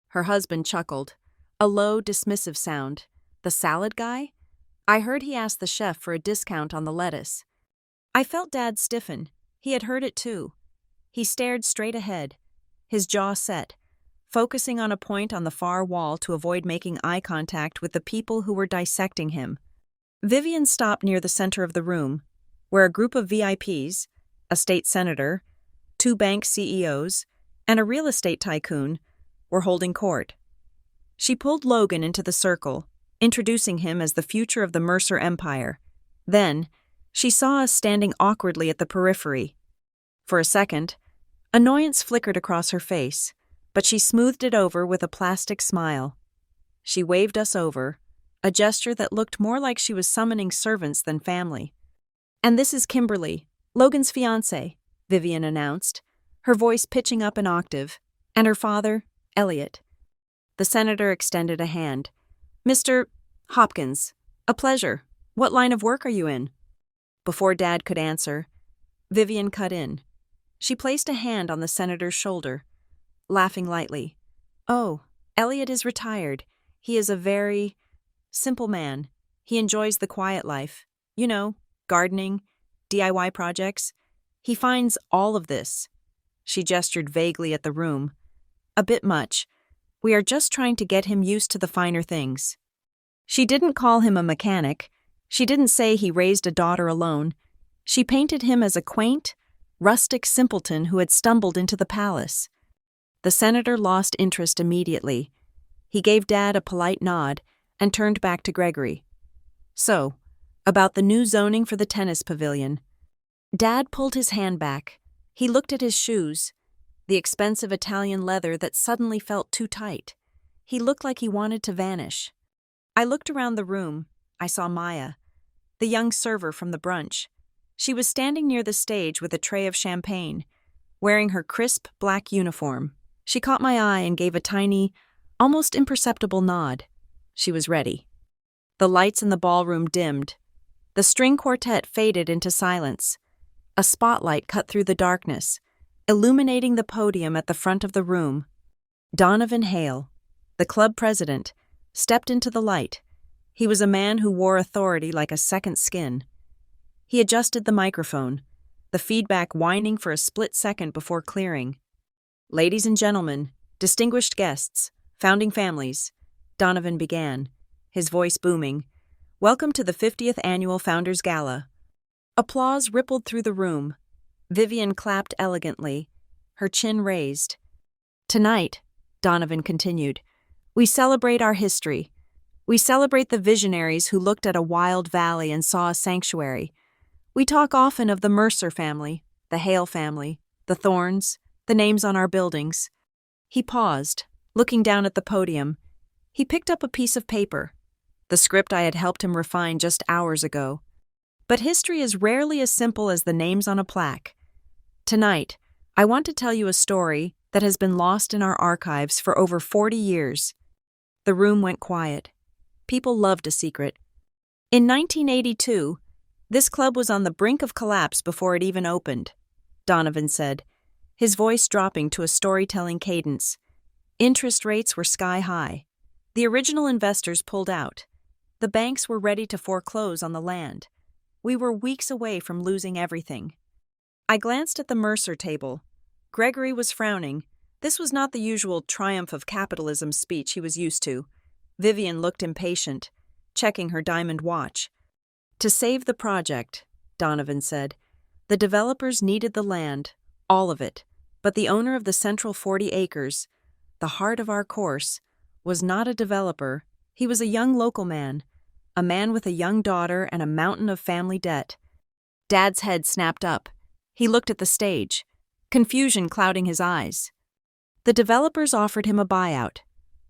Her husband chuckled, a low, dismissive sound. "The salad guy?" I heard he asked the chef for a discount on the lettuce. I felt Dad stiffen. He had heard it too. He stared straight ahead, his jaw set, focusing on a point on the far wall to avoid making eye contact with the people who were dissecting him. Vivian stopped near the center of the room, where a group of VIPs, a state senator, 2 bank CEOs, and a real estate tycoon, were holding court. She pulled Logan into the circle, introducing him as the future of the Mercer Empire. Then, she saw us standing awkwardly at the periphery. For a second, annoyance flickered across her face, but she smoothed it over with a plastic smile. She waved us over, a gesture that looked more like she was summoning servants than family. "And this is Kimberly, Logan's fiancé," Vivian announced, her voice pitching up an octave, "and her father, Elliot." The senator extended a hand. "Mr. Hopkins, a pleasure. What line of work are you in?" Before Dad could answer, Vivian cut in. She placed a hand on the senator's shoulder, laughing lightly. "Oh, Elliot is retired. He is a very simple man. He enjoys the quiet life. You know, gardening, DIY projects. He finds all of this." She gestured vaguely at the room. "A bit much. We are just trying to get him used to the finer things." She didn't call him a mechanic. She didn't say he raised a daughter alone. She painted him as a quaint, rustic simpleton who had stumbled into the palace. The senator lost interest immediately. He gave Dad a polite nod and turned back to Gregory. "So, about the new zoning for the tennis pavilion." Dad pulled his hand back. He looked at his shoes, the expensive Italian leather that suddenly felt too tight. He looked like he wanted to vanish. I looked around the room. I saw Maya, the young server from the brunch. She was standing near the stage with a tray of champagne, wearing her crisp black uniform. She caught my eye and gave a tiny, almost imperceptible nod. She was ready. The lights in the ballroom dimmed. The string quartet faded into silence. A spotlight cut through the darkness, illuminating the podium at the front of the room. Donovan Hale, the club president, stepped into the light. He was a man who wore authority like a second skin. He adjusted the microphone, the feedback whining for a split second before clearing. "Ladies and gentlemen, distinguished guests, founding families," Donovan began, his voice booming. "Welcome to the 50th Annual Founders Gala." Applause rippled through the room. Vivian clapped elegantly, her chin raised. "Tonight," Donovan continued, "we celebrate our history. We celebrate the visionaries who looked at a wild valley and saw a sanctuary. We talk often of the Mercer family, the Hale family, the Thorns, the names on our buildings." He paused, looking down at the podium. He picked up a piece of paper, the script I had helped him refine just hours ago. But history is rarely as simple as the names on a plaque. Tonight, I want to tell you a story that has been lost in our archives for over 40 years. The room went quiet. People loved a secret. In 1982, this club was on the brink of collapse before it even opened, Donovan said, his voice dropping to a storytelling cadence. Interest rates were sky high. The original investors pulled out. The banks were ready to foreclose on the land. We were weeks away from losing everything. I glanced at the Mercer table. Gregory was frowning. This was not the usual triumph of capitalism speech he was used to. Vivian looked impatient, checking her diamond watch. "To save the project," Donovan said, "the developers needed the land, all of it, but the owner of the central 40 acres, the heart of our course, was not a developer. He was a young local man, a man with a young daughter and a mountain of family debt." Dad's head snapped up. He looked at the stage, confusion clouding his eyes. "The developers offered him a buyout,"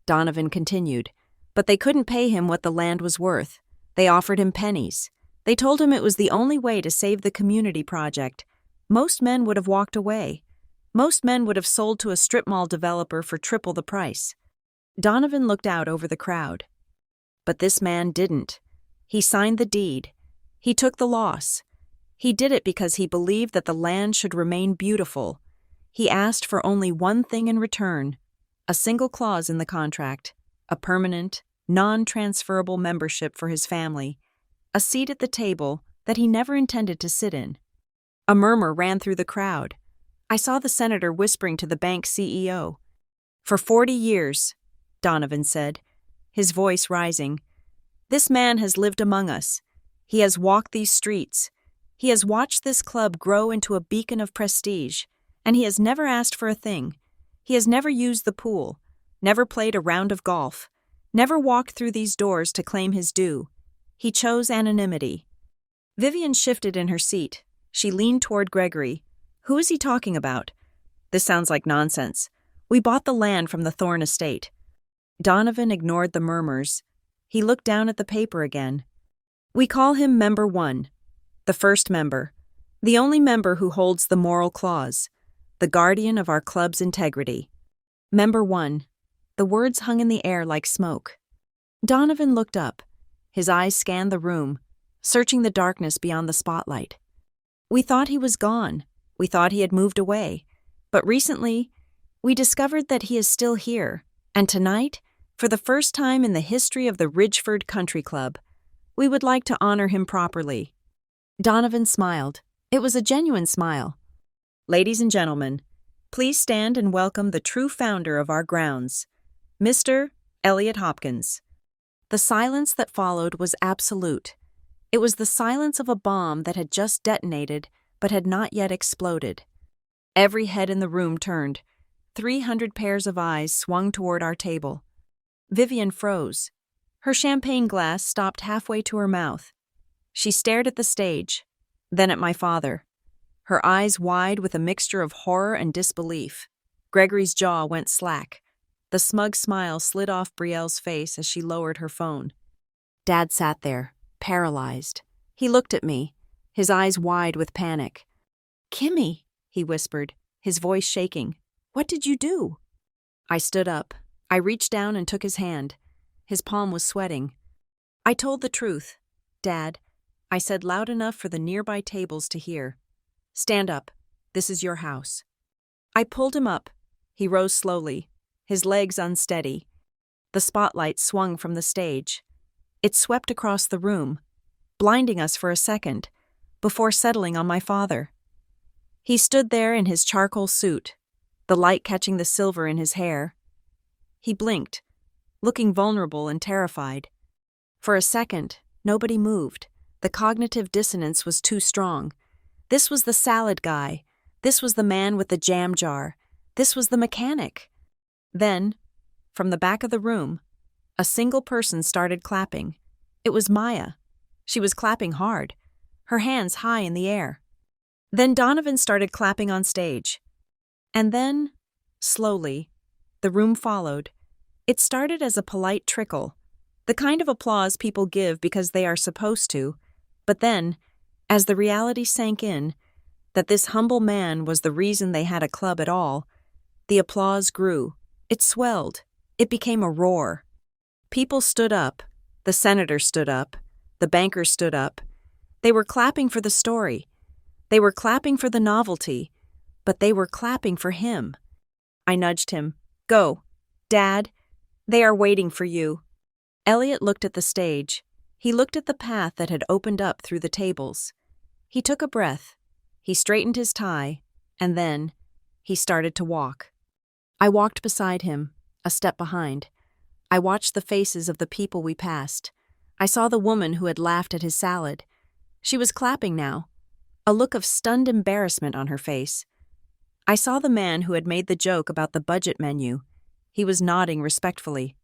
Donovan continued, "but they couldn't pay him what the land was worth. They offered him pennies. They told him it was the only way to save the community project. Most men would have walked away. Most men would have sold to a strip mall developer for triple the price." Donovan looked out over the crowd. But this man didn't. He signed the deed. He took the loss. He did it because he believed that the land should remain beautiful. He asked for only one thing in return, a single clause in the contract, a permanent, non-transferable membership for his family, a seat at the table that he never intended to sit in. A murmur ran through the crowd. I saw the senator whispering to the bank CEO. "For 40 years, Donovan said, his voice rising, "this man has lived among us. He has walked these streets. He has watched this club grow into a beacon of prestige, and he has never asked for a thing. He has never used the pool, never played a round of golf, never walked through these doors to claim his due. He chose anonymity." Vivian shifted in her seat. She leaned toward Gregory. "Who is he talking about? This sounds like nonsense. We bought the land from the Thorne estate." Donovan ignored the murmurs. He looked down at the paper again. "We call him Member 1, the first member, the only member who holds the moral clause, the guardian of our club's integrity. Member 1." The words hung in the air like smoke. Donovan looked up. His eyes scanned the room, searching the darkness beyond the spotlight. "We thought he was gone. We thought he had moved away. But recently, we discovered that he is still here. And tonight, for the first time in the history of the Ridgeford Country Club, we would like to honor him properly." Donovan smiled. It was a genuine smile. "Ladies and gentlemen, please stand and welcome the true founder of our grounds, Mr. Elliot Hopkins." The silence that followed was absolute. It was the silence of a bomb that had just detonated but had not yet exploded. Every head in the room turned. 300 pairs of eyes swung toward our table. Vivian froze. Her champagne glass stopped halfway to her mouth. She stared at the stage, then at my father, her eyes wide with a mixture of horror and disbelief. Gregory's jaw went slack. The smug smile slid off Brielle's face as she lowered her phone. Dad sat there, paralyzed. He looked at me, his eyes wide with panic. "Kimmy," he whispered, his voice shaking. "What did you do?" I stood up. I reached down and took his hand. His palm was sweating. "I told the truth, Dad," I said loud enough for the nearby tables to hear. "Stand up. This is your house." I pulled him up. He rose slowly, his legs unsteady. The spotlight swung from the stage. It swept across the room, blinding us for a second, before settling on my father. He stood there in his charcoal suit, the light catching the silver in his hair. He blinked, looking vulnerable and terrified. For a second, nobody moved. The cognitive dissonance was too strong. This was the salad guy. This was the man with the jam jar. This was the mechanic. Then, from the back of the room, a single person started clapping. It was Maya. She was clapping hard, her hands high in the air. Then Donovan started clapping on stage. And then, slowly, the room followed. It started as a polite trickle, the kind of applause people give because they are supposed to, but then, as the reality sank in, that this humble man was the reason they had a club at all, the applause grew. It swelled. It became a roar. People stood up. The senator stood up. The banker stood up. They were clapping for the story. They were clapping for the novelty. But they were clapping for him. I nudged him. "Go. Dad, they are waiting for you." Elliot looked at the stage. He looked at the path that had opened up through the tables. He took a breath. He straightened his tie, and then he started to walk. I walked beside him, a step behind. I watched the faces of the people we passed. I saw the woman who had laughed at his salad. She was clapping now, a look of stunned embarrassment on her face. I saw the man who had made the joke about the budget menu. He was nodding respectfully.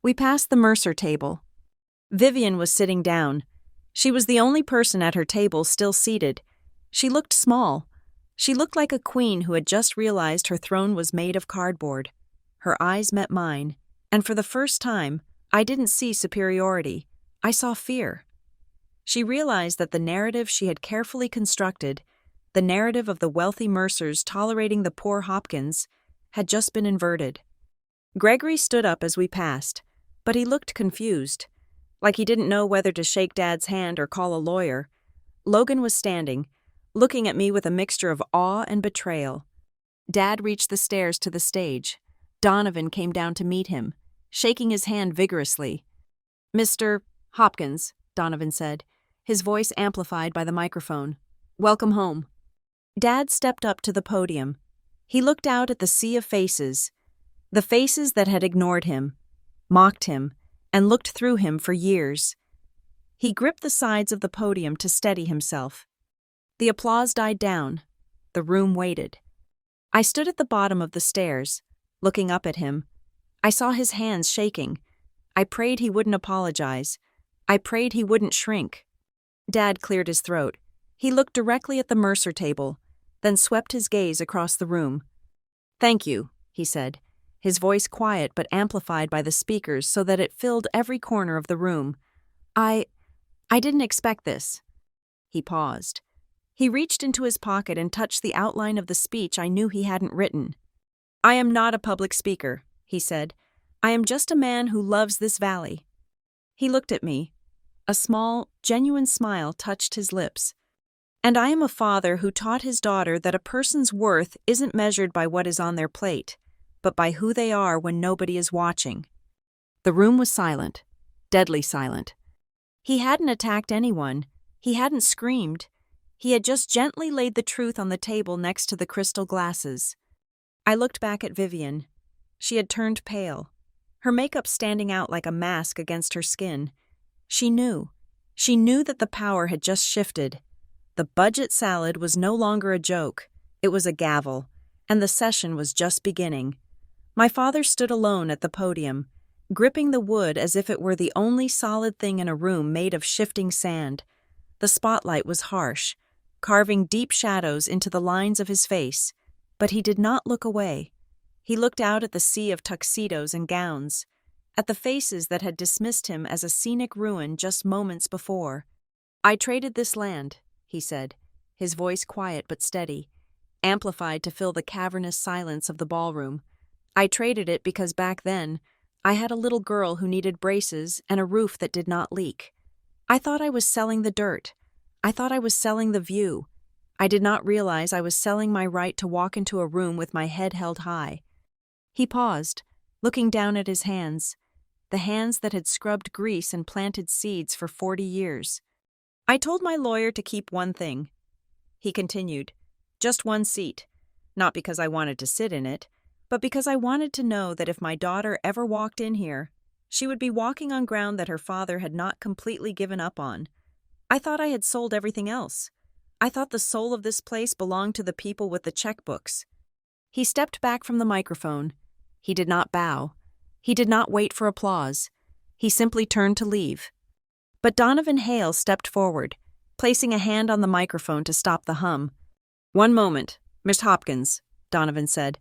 We passed the Mercer table. Vivian was sitting down. She was the only person at her table still seated. She looked small. She looked like a queen who had just realized her throne was made of cardboard. Her eyes met mine, and for the first time, I didn't see superiority. I saw fear. She realized that the narrative she had carefully constructed, the narrative of the wealthy Mercers tolerating the poor Hopkins, had just been inverted. Gregory stood up as we passed, but he looked confused, like he didn't know whether to shake Dad's hand or call a lawyer. Logan was standing, looking at me with a mixture of awe and betrayal. Dad reached the stairs to the stage. Donovan came down to meet him, shaking his hand vigorously. "Mr. Hopkins," Donovan said, his voice amplified by the microphone. "Welcome home." Dad stepped up to the podium. He looked out at the sea of faces, the faces that had ignored him, mocked him, and looked through him for years. He gripped the sides of the podium to steady himself. The applause died down. The room waited. I stood at the bottom of the stairs, looking up at him. I saw his hands shaking. I prayed he wouldn't apologize. I prayed he wouldn't shrink. Dad cleared his throat. He looked directly at the Mercer table, then swept his gaze across the room. "Thank you," he said, his voice quiet but amplified by the speakers so that it filled every corner of the room. I didn't expect this." He paused. He reached into his pocket and touched the outline of the speech I knew he hadn't written. "I am not a public speaker," he said. "I am just a man who loves this valley." He looked at me. A small, genuine smile touched his lips. "And I am a father who taught his daughter that a person's worth isn't measured by what is on their plate, but by who they are when nobody is watching." The room was silent, deadly silent. He hadn't attacked anyone. He hadn't screamed. He had just gently laid the truth on the table next to the crystal glasses. I looked back at Vivian. She had turned pale, her makeup standing out like a mask against her skin. She knew. She knew that the power had just shifted. The budget salad was no longer a joke. It was a gavel, and the session was just beginning. My father stood alone at the podium, gripping the wood as if it were the only solid thing in a room made of shifting sand. The spotlight was harsh, carving deep shadows into the lines of his face, but he did not look away. He looked out at the sea of tuxedos and gowns, at the faces that had dismissed him as a scenic ruin just moments before. "I traded this land," he said, his voice quiet but steady. amplified to fill the cavernous silence of the ballroom. I traded it because back then, I had a little girl who needed braces and a roof that did not leak. I thought I was selling the dirt. I thought I was selling the view. I did not realize I was selling my right to walk into a room with my head held high. He paused, looking down at his hands, the hands that had scrubbed grease and planted seeds for 40 years. I told my lawyer to keep one thing. He continued, just one seat, not because I wanted to sit in it, but because I wanted to know that if my daughter ever walked in here, she would be walking on ground that her father had not completely given up on. I thought I had sold everything else. I thought the soul of this place belonged to the people with the checkbooks. He stepped back from the microphone. He did not bow. He did not wait for applause. He simply turned to leave. But Donovan Hale stepped forward, placing a hand on the microphone to stop the hum. "One moment, Miss Hopkins," Donovan said.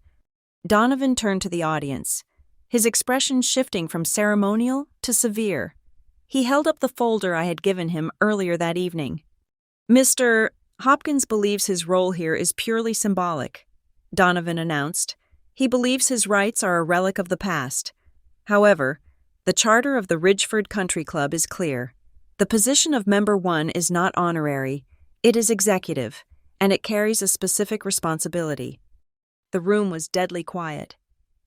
Donovan turned to the audience, his expression shifting from ceremonial to severe. He held up the folder I had given him earlier that evening. "Mr. Hopkins believes his role here is purely symbolic," Donovan announced. "He believes his rights are a relic of the past. However, the charter of the Ridgeford Country Club is clear. The position of Member 1 is not honorary, it is executive, and it carries a specific responsibility." The room was deadly quiet.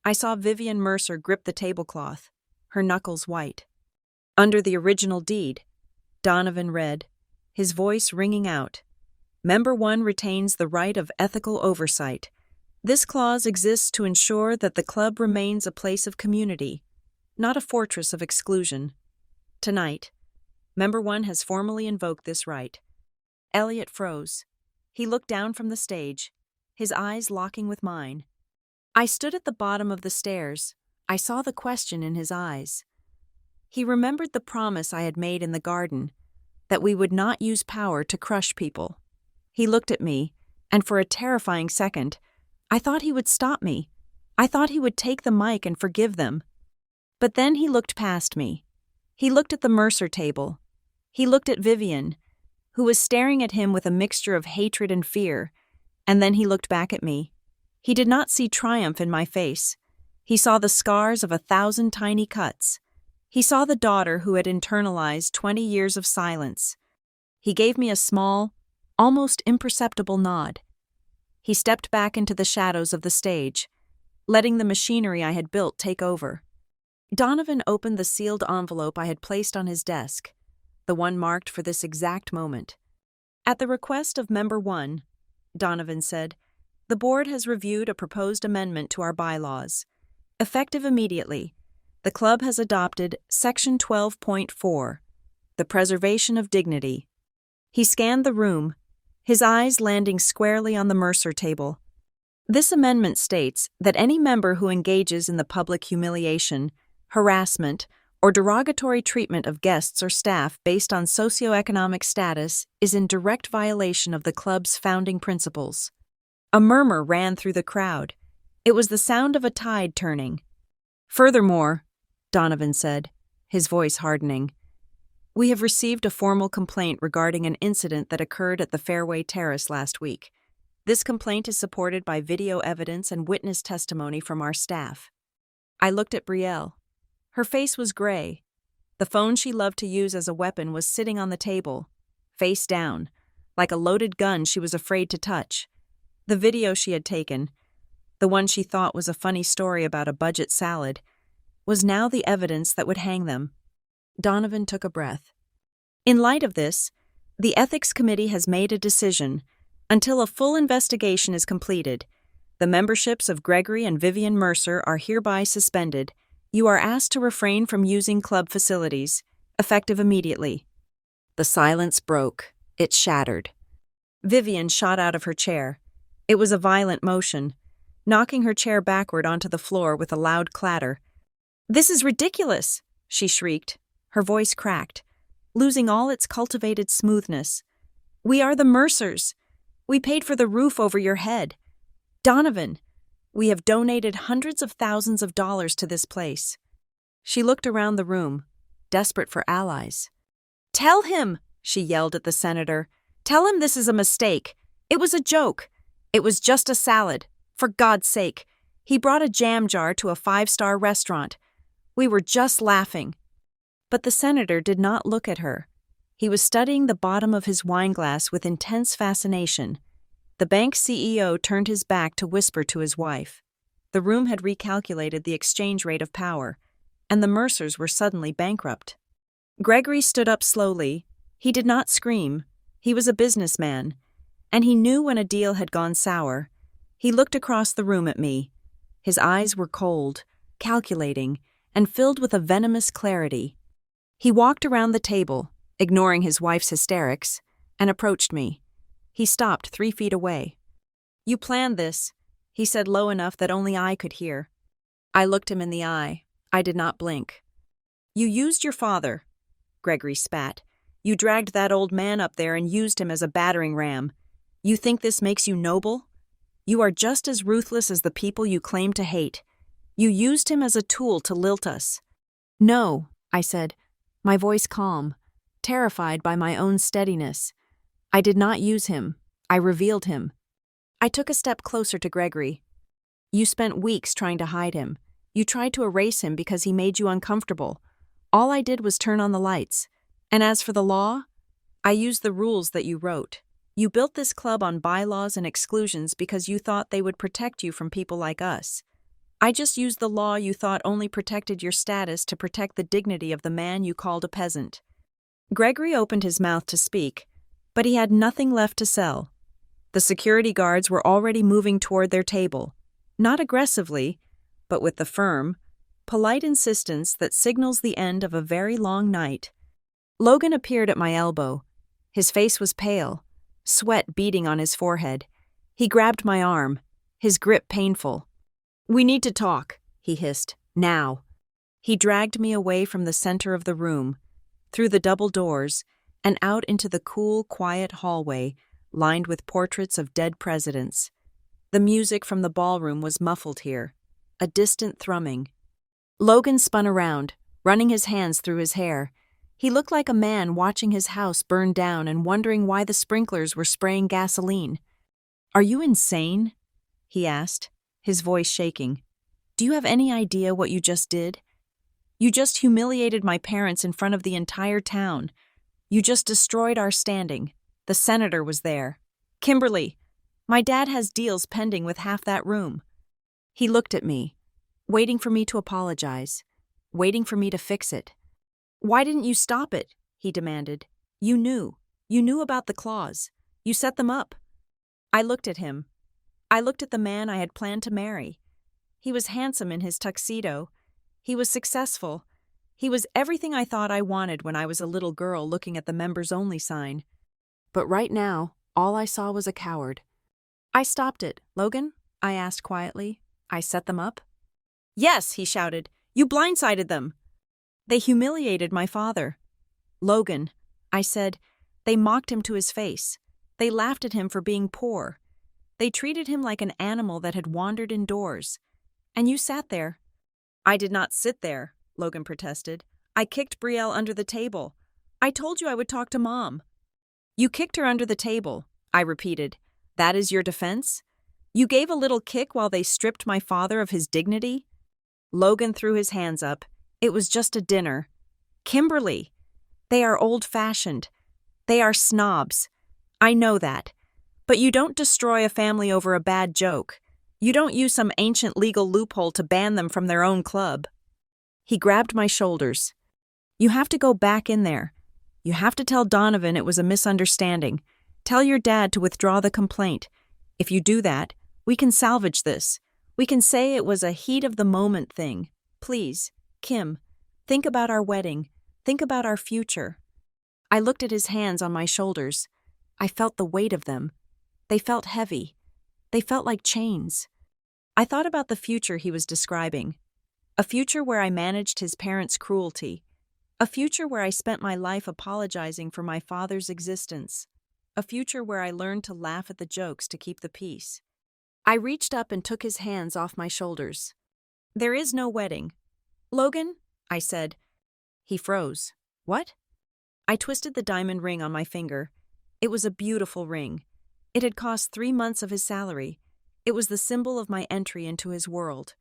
I saw Vivian Mercer grip the tablecloth, her knuckles white. Under the original deed, Donovan read, his voice ringing out, "Member 1 retains the right of ethical oversight. This clause exists to ensure that the club remains a place of community, not a fortress of exclusion. Tonight, Member 1 has formally invoked this right." Elliot froze. He looked down from the stage, his eyes locking with mine. I stood at the bottom of the stairs. I saw the question in his eyes. He remembered the promise I had made in the garden, that we would not use power to crush people. He looked at me, and for a terrifying second, I thought he would stop me. I thought he would take the mic and forgive them. But then he looked past me. He looked at the Mercer table. He looked at Vivian, who was staring at him with a mixture of hatred and fear, and then he looked back at me. He did not see triumph in my face. He saw the scars of 1,000 tiny cuts. He saw the daughter who had internalized 20 years of silence. He gave me a small, almost imperceptible nod. He stepped back into the shadows of the stage, letting the machinery I had built take over. Donovan opened the sealed envelope I had placed on his desk, the one marked for this exact moment. "At the request of Member 1, Donovan said, the board has reviewed a proposed amendment to our bylaws. Effective immediately, the club has adopted Section 12.4, the preservation of dignity." He scanned the room, his eyes landing squarely on the Mercer table. "This amendment states that any member who engages in the public humiliation, harassment, or derogatory treatment of guests or staff based on socioeconomic status is in direct violation of the club's founding principles." A murmur ran through the crowd. It was the sound of a tide turning. "Furthermore," Donovan said, his voice hardening, "we have received a formal complaint regarding an incident that occurred at the Fairway Terrace last week. This complaint is supported by video evidence and witness testimony from our staff." I looked at Brielle. Her face was gray. The phone she loved to use as a weapon was sitting on the table, face down, like a loaded gun she was afraid to touch. The video she had taken, the one she thought was a funny story about a budget salad, was now the evidence that would hang them. Donovan took a breath. "In light of this, the Ethics Committee has made a decision. Until a full investigation is completed, the memberships of Gregory and Vivian Mercer are hereby suspended. You are asked to refrain from using club facilities, effective immediately." The silence broke. It shattered. Vivian shot out of her chair. It was a violent motion, knocking her chair backward onto the floor with a loud clatter. "This is ridiculous!" she shrieked. Her voice cracked, losing all its cultivated smoothness. "We are the Mercers. We paid for the roof over your head. Donovan, we have donated hundreds of thousands of dollars to this place." She looked around the room, desperate for allies. "Tell him," she yelled at the senator. "Tell him this is a mistake. It was a joke. It was just a salad. For God's sake. He brought a jam jar to a 5-star restaurant. We were just laughing. But the senator did not look at her. He was studying the bottom of his wineglass with intense fascination. The bank CEO turned his back to whisper to his wife. The room had recalculated the exchange rate of power, and the Mercers were suddenly bankrupt. Gregory stood up slowly. He did not scream. He was a businessman, and he knew when a deal had gone sour. He looked across the room at me. His eyes were cold, calculating, and filled with a venomous clarity. He walked around the table, ignoring his wife's hysterics, and approached me. He stopped 3 feet away. "You planned this," he said low enough that only I could hear. I looked him in the eye. I did not blink. "You used your father," Gregory spat. "You dragged that old man up there and used him as a battering ram. You think this makes you noble? You are just as ruthless as the people you claim to hate. You used him as a tool to lilt us." "No," I said, my voice calm, terrified by my own steadiness. "I did not use him. I revealed him." I took a step closer to Gregory. "You spent weeks trying to hide him. You tried to erase him because he made you uncomfortable. All I did was turn on the lights. And as for the law, I used the rules that you wrote. You built this club on bylaws and exclusions because you thought they would protect you from people like us. I just used the law you thought only protected your status to protect the dignity of the man you called a peasant." Gregory opened his mouth to speak, but he had nothing left to sell. The security guards were already moving toward their table, not aggressively, but with the firm, polite insistence that signals the end of a very long night. Logan appeared at my elbow. His face was pale, sweat beading on his forehead. He grabbed my arm, his grip painful. "We need to talk," he hissed. "Now." He dragged me away from the center of the room, through the double doors, and out into the cool, quiet hallway lined with portraits of dead presidents. The music from the ballroom was muffled here, a distant thrumming. Logan spun around, running his hands through his hair. He looked like a man watching his house burn down and wondering why the sprinklers were spraying gasoline. "Are you insane?" he asked, his voice shaking. "Do you have any idea what you just did? You just humiliated my parents in front of the entire town. You just destroyed our standing. The senator was there. Kimberly, my dad has deals pending with half that room." He looked at me, waiting for me to apologize, waiting for me to fix it. "Why didn't you stop it?" he demanded. You knew about the clause. You set them up." I looked at him. I looked at the man I had planned to marry. He was handsome in his tuxedo. He was successful. He was everything I thought I wanted when I was a little girl looking at the members-only sign. But right now, all I saw was a coward. "I stopped it, Logan?" I asked quietly. "I set them up?" "Yes," he shouted. "You blindsided them." "They humiliated my father." "Logan," I said, "they mocked him to his face. They laughed at him for being poor. They treated him like an animal that had wandered indoors. And you sat there." "I did not sit there," Logan protested. "I kicked Brielle under the table. I told you I would talk to Mom." "You kicked her under the table," I repeated. "That is your defense? You gave a little kick while they stripped my father of his dignity?" Logan threw his hands up. "It was just a dinner." "Kimberly, they are old-fashioned. They are snobs. I know that. But you don't destroy a family over a bad joke. You don't use some ancient legal loophole to ban them from their own club." He grabbed my shoulders. "You have to go back in there. You have to tell Donovan it was a misunderstanding. Tell your dad to withdraw the complaint. If you do that, we can salvage this. We can say it was a heat-of-the-moment thing. Please, Kim, think about our wedding. Think about our future." I looked at his hands on my shoulders. I felt the weight of them. They felt heavy. They felt like chains. I thought about the future he was describing. A future where I managed his parents' cruelty. A future where I spent my life apologizing for my father's existence. A future where I learned to laugh at the jokes to keep the peace. I reached up and took his hands off my shoulders. "There is no wedding." "Logan," I said. He froze. "What?" I twisted the diamond ring on my finger. It was a beautiful ring. It had cost 3 months of his salary. It was the symbol of my entry into his world.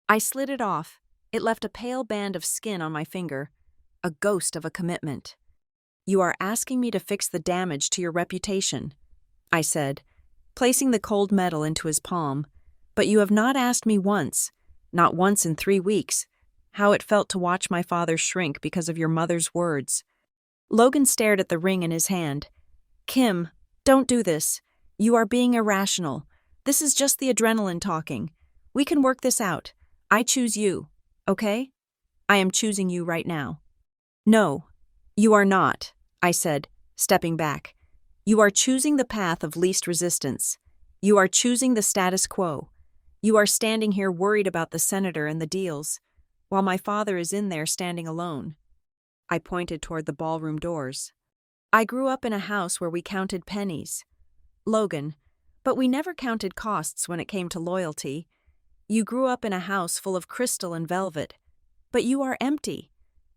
I slid it off. It left a pale band of skin on my finger, a ghost of a commitment. "You are asking me to fix the damage to your reputation," I said, placing the cold metal into his palm. "But you have not asked me once, not once in 3 weeks, how it felt to watch my father shrink because of your mother's words." Logan stared at the ring in his hand. "Kim, don't do this. You are being irrational. This is just the adrenaline talking. We can work this out. I choose you, okay? I am choosing you right now." "No, you are not," I said, stepping back. "You are choosing the path of least resistance. You are choosing the status quo. You are standing here worried about the senator and the deals, while my father is in there standing alone." I pointed toward the ballroom doors. "I grew up in a house where we counted pennies, Logan, but we never counted costs when it came to loyalty. You grew up in a house full of crystal and velvet, but you are empty.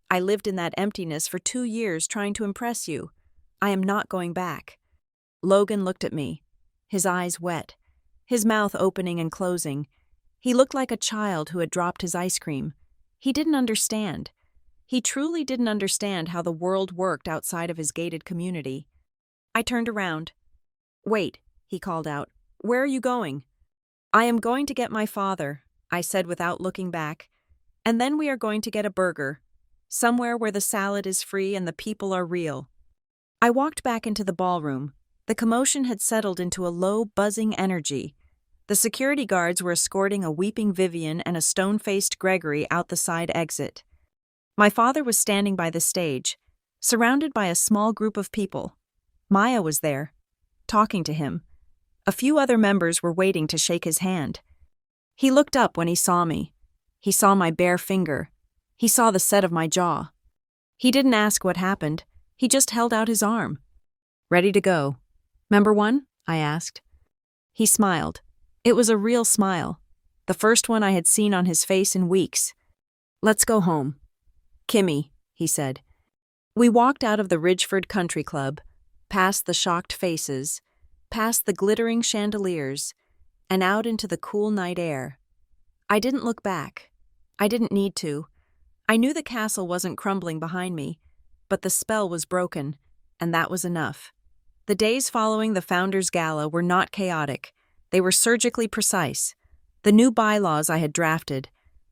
I lived in that emptiness for 2 years trying to impress you. I am not going back." Logan looked at me, his eyes wet, his mouth opening and closing. He looked like a child who had dropped his ice cream. He didn't understand. He truly didn't understand how the world worked outside of his gated community. I turned around. "Wait," he called out. "Where are you going?" "I am going to get my father," I said without looking back. "And then we are going to get a burger, somewhere where the salad is free and the people are real." I walked back into the ballroom. The commotion had settled into a low, buzzing energy. The security guards were escorting a weeping Vivian and a stone-faced Gregory out the side exit. My father was standing by the stage, surrounded by a small group of people. Maya was there, talking to him. A few other members were waiting to shake his hand. He looked up when he saw me. He saw my bare finger. He saw the set of my jaw. He didn't ask what happened. He just held out his arm. "Ready to go. Member one?" I asked. He smiled. It was a real smile, the first one I had seen on his face in weeks. "Let's go home." "Kimmy," he said. We walked out of the Ridgeford Country Club, past the shocked faces, past the glittering chandeliers, and out into the cool night air. I didn't look back. I didn't need to. I knew the castle wasn't crumbling behind me, but the spell was broken, and that was enough. The days following the Founders' Gala were not chaotic. They were surgically precise. The new bylaws I had drafted,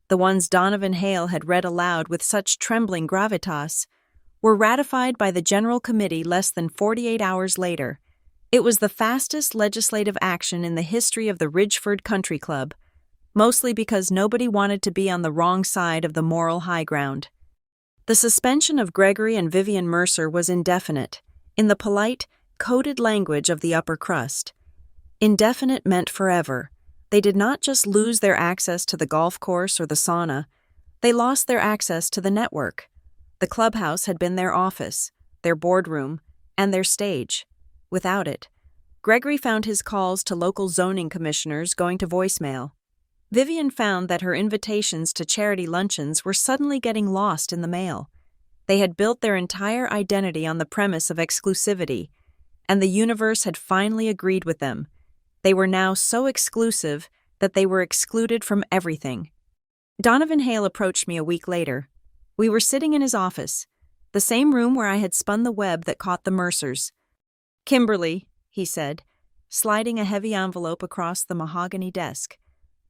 the ones Donovan Hale had read aloud with such trembling gravitas, were ratified by the General Committee less than 48 hours later. It was the fastest legislative action in the history of the Ridgeford Country Club, mostly because nobody wanted to be on the wrong side of the moral high ground. The suspension of Gregory and Vivian Mercer was indefinite, in the polite, coded language of the upper crust. Indefinite meant forever. They did not just lose their access to the golf course or the sauna, they lost their access to the network. The clubhouse had been their office, their boardroom, and their stage. Without it, Gregory found his calls to local zoning commissioners going to voicemail. Vivian found that her invitations to charity luncheons were suddenly getting lost in the mail. They had built their entire identity on the premise of exclusivity, and the universe had finally agreed with them. They were now so exclusive that they were excluded from everything. Donovan Hale approached me a week later. We were sitting in his office, the same room where I had spun the web that caught the Mercers. "Kimberly," he said, sliding a heavy envelope across the mahogany desk,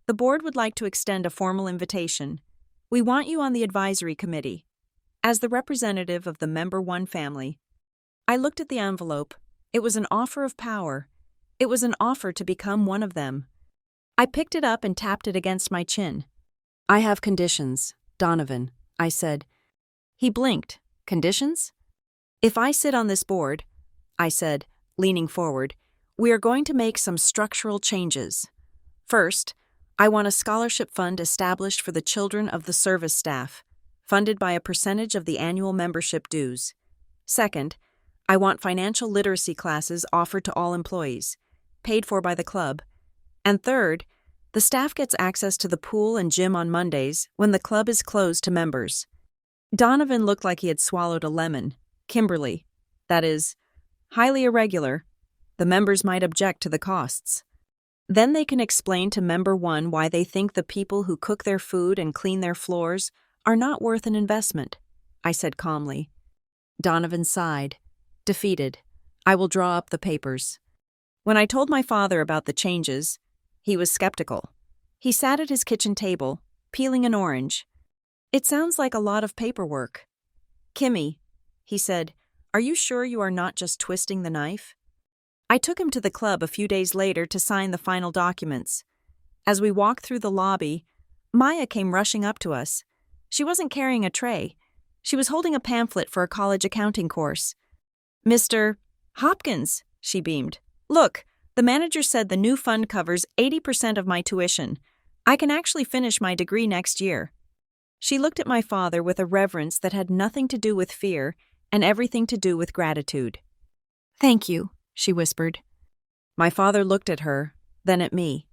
"the board would like to extend a formal invitation. We want you on the advisory committee. As the representative of the Member One family." I looked at the envelope. It was an offer of power. It was an offer to become one of them. I picked it up and tapped it against my chin. "I have conditions, Donovan," I said. He blinked. "Conditions?" "If I sit on this board," I said, leaning forward, "we are going to make some structural changes. First, I want a scholarship fund established for the children of the service staff, funded by a percentage of the annual membership dues. Second, I want financial literacy classes offered to all employees, paid for by the club. And third, the staff gets access to the pool and gym on Mondays when the club is closed to members." Donovan looked like he had swallowed a lemon. "Kimberly, that is highly irregular, The members might object to the costs. Then they can explain to member 1 why they think the people who cook their food and clean their floors are not worth an investment, I said calmly. Donovan sighed. Defeated. I will draw up the papers. When I told my father about the changes, he was skeptical. He sat at his kitchen table, peeling an orange. It sounds like a lot of paperwork. Kimmy, he said, are you sure you are not just twisting the knife? I took him to the club a few days later to sign the final documents. As we walked through the lobby, Maya came rushing up to us. She wasn't carrying a tray. She was holding a pamphlet for a college accounting course. Mr. Hopkins, she beamed. Look, the manager said the new fund covers 80% of my tuition. I can actually finish my degree next year. She looked at my father with a reverence that had nothing to do with fear and everything to do with gratitude. Thank you, she whispered. My father looked at her, then at me.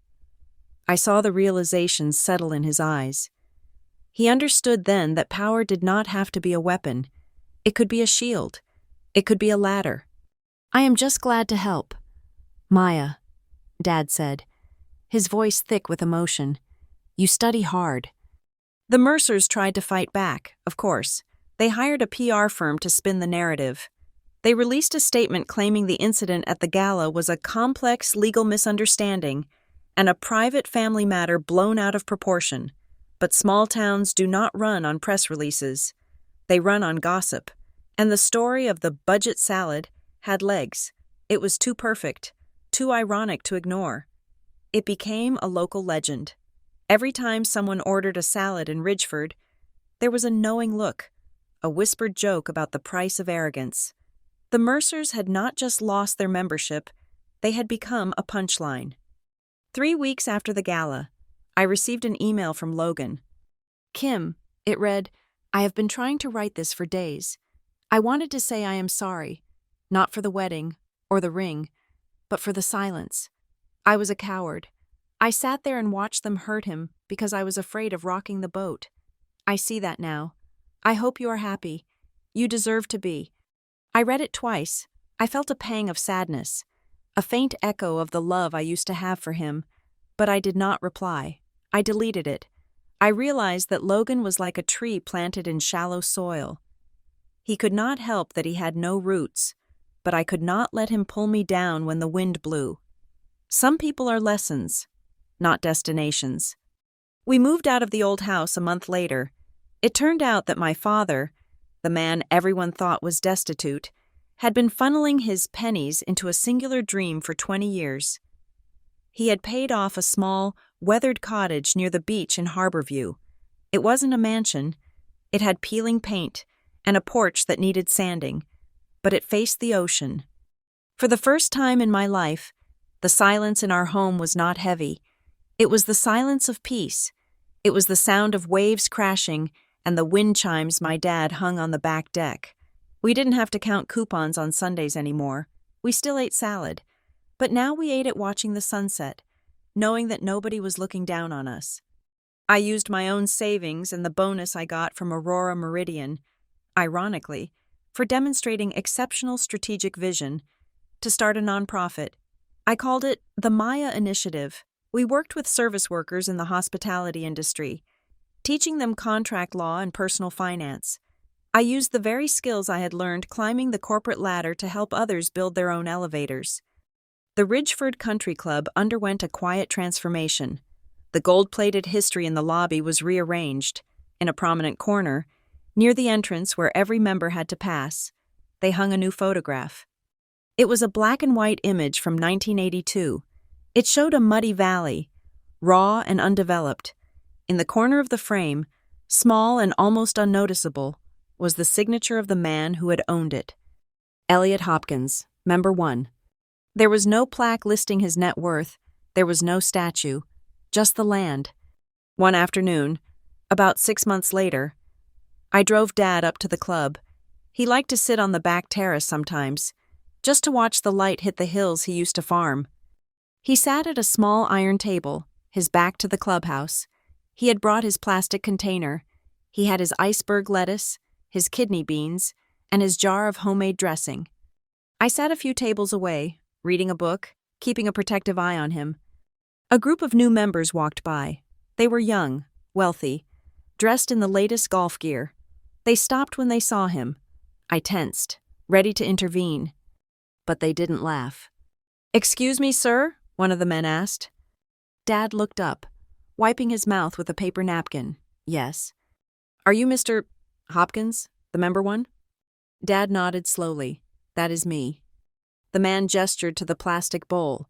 I saw the realization settle in his eyes. He understood then that power did not have to be a weapon. It could be a shield. It could be a ladder. I am just glad to help. Maya, Dad said, his voice thick with emotion. You study hard. The Mercers tried to fight back, of course. They hired a PR firm to spin the narrative. They released a statement claiming the incident at the gala was a complex legal misunderstanding and a private family matter blown out of proportion. But small towns do not run on press releases. They run on gossip. And the story of the budget salad had legs. It was too perfect, too ironic to ignore. It became a local legend. Every time someone ordered a salad in Ridgeford, there was a knowing look, a whispered joke about the price of arrogance. The Mercers had not just lost their membership, they had become a punchline. 3 weeks after the gala, I received an email from Logan. Kim, it read, I have been trying to write this for days. I wanted to say I am sorry, not for the wedding or the ring, but for the silence. I was a coward. I sat there and watched them hurt him because I was afraid of rocking the boat. I see that now. I hope you are happy. You deserve to be. I read it twice. I felt a pang of sadness, a faint echo of the love I used to have for him, but I did not reply. I deleted it. I realized that Logan was like a tree planted in shallow soil. He could not help that he had no roots, but I could not let him pull me down when the wind blew. Some people are lessons, not destinations. We moved out of the old house a month later. It turned out that my father, the man everyone thought was destitute, had been funneling his pennies into a singular dream for 20 years. He had paid off a small, weathered cottage near the beach in Harborview. It wasn't a mansion. It had peeling paint and a porch that needed sanding, but it faced the ocean. For the first time in my life, the silence in our home was not heavy. It was the silence of peace. It was the sound of waves crashing and the wind chimes my dad hung on the back deck. We didn't have to count coupons on Sundays anymore. We still ate salad, but now we ate it watching the sunset, knowing that nobody was looking down on us. I used my own savings and the bonus I got from Aurora Meridian, ironically, for demonstrating exceptional strategic vision, to start a nonprofit. I called it the Maya Initiative. We worked with service workers in the hospitality industry, teaching them contract law and personal finance. I used the very skills I had learned climbing the corporate ladder to help others build their own elevators. The Ridgeford Country Club underwent a quiet transformation. The gold-plated history in the lobby was rearranged. In a prominent corner, near the entrance where every member had to pass, they hung a new photograph. It was a black-and-white image from 1982. It showed a muddy valley, raw and undeveloped. In the corner of the frame, small and almost unnoticeable, was the signature of the man who had owned it. Elliot Hopkins, Member 1. There was no plaque listing his net worth. There was no statue, just the land. One afternoon, about 6 months later, I drove Dad up to the club. He liked to sit on the back terrace sometimes, just to watch the light hit the hills he used to farm. He sat at a small iron table, his back to the clubhouse. He had brought his plastic container. He had his iceberg lettuce, his kidney beans, and his jar of homemade dressing. I sat a few tables away, reading a book, keeping a protective eye on him. A group of new members walked by. They were young, wealthy, dressed in the latest golf gear. They stopped when they saw him. I tensed, ready to intervene. But they didn't laugh. "Excuse me, sir?" one of the men asked. Dad looked up, wiping his mouth with a paper napkin. "Yes." "Are you Mr. Hopkins, the member one?" Dad nodded slowly. "That is me." The man gestured to the plastic bowl.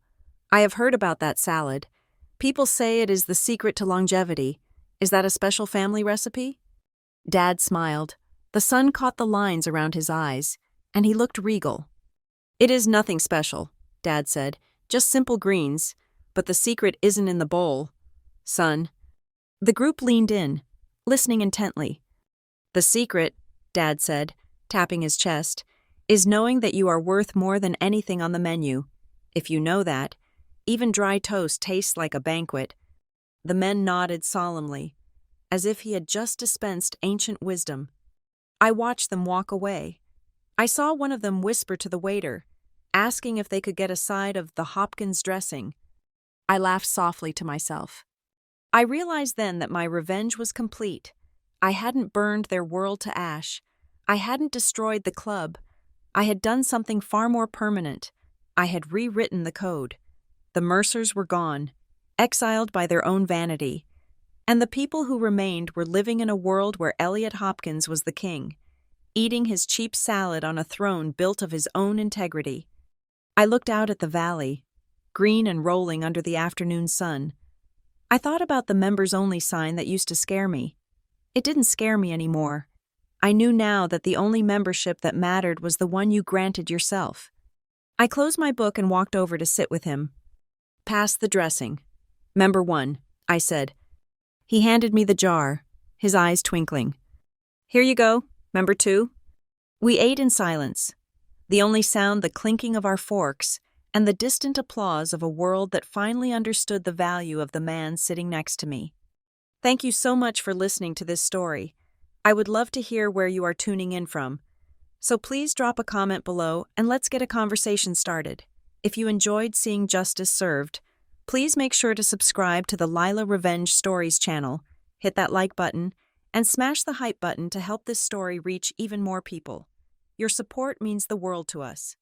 "I have heard about that salad. People say it is the secret to longevity. Is that a special family recipe?" Dad smiled. The sun caught the lines around his eyes, and he looked regal. "It is nothing special," Dad said. "Just simple greens. But the secret isn't in the bowl, son." The group leaned in, listening intently. "The secret," Dad said, tapping his chest, "is knowing that you are worth more than anything on the menu. If you know that, even dry toast tastes like a banquet." The men nodded solemnly, as if he had just dispensed ancient wisdom. I watched them walk away. I saw one of them whisper to the waiter, asking if they could get a side of the Hopkins dressing. I laughed softly to myself. I realized then that my revenge was complete. I hadn't burned their world to ash. I hadn't destroyed the club. I had done something far more permanent. I had rewritten the code. The Mercers were gone, exiled by their own vanity. And the people who remained were living in a world where Elliot Hopkins was the king, eating his cheap salad on a throne built of his own integrity. I looked out at the valley, green and rolling under the afternoon sun. I thought about the members-only sign that used to scare me. It didn't scare me anymore. I knew now that the only membership that mattered was the one you granted yourself. I closed my book and walked over to sit with him. "Pass the dressing. Member 1, I said. He handed me the jar, his eyes twinkling. "Here you go, Member 2. We ate in silence, the only sound the clinking of our forks and the distant applause of a world that finally understood the value of the man sitting next to me. Thank you so much for listening to this story. I would love to hear where you are tuning in from. So please drop a comment below and let's get a conversation started. If you enjoyed seeing justice served, please make sure to subscribe to the Lila Revenge Stories channel, hit that like button, and smash the hype button to help this story reach even more people. Your support means the world to us.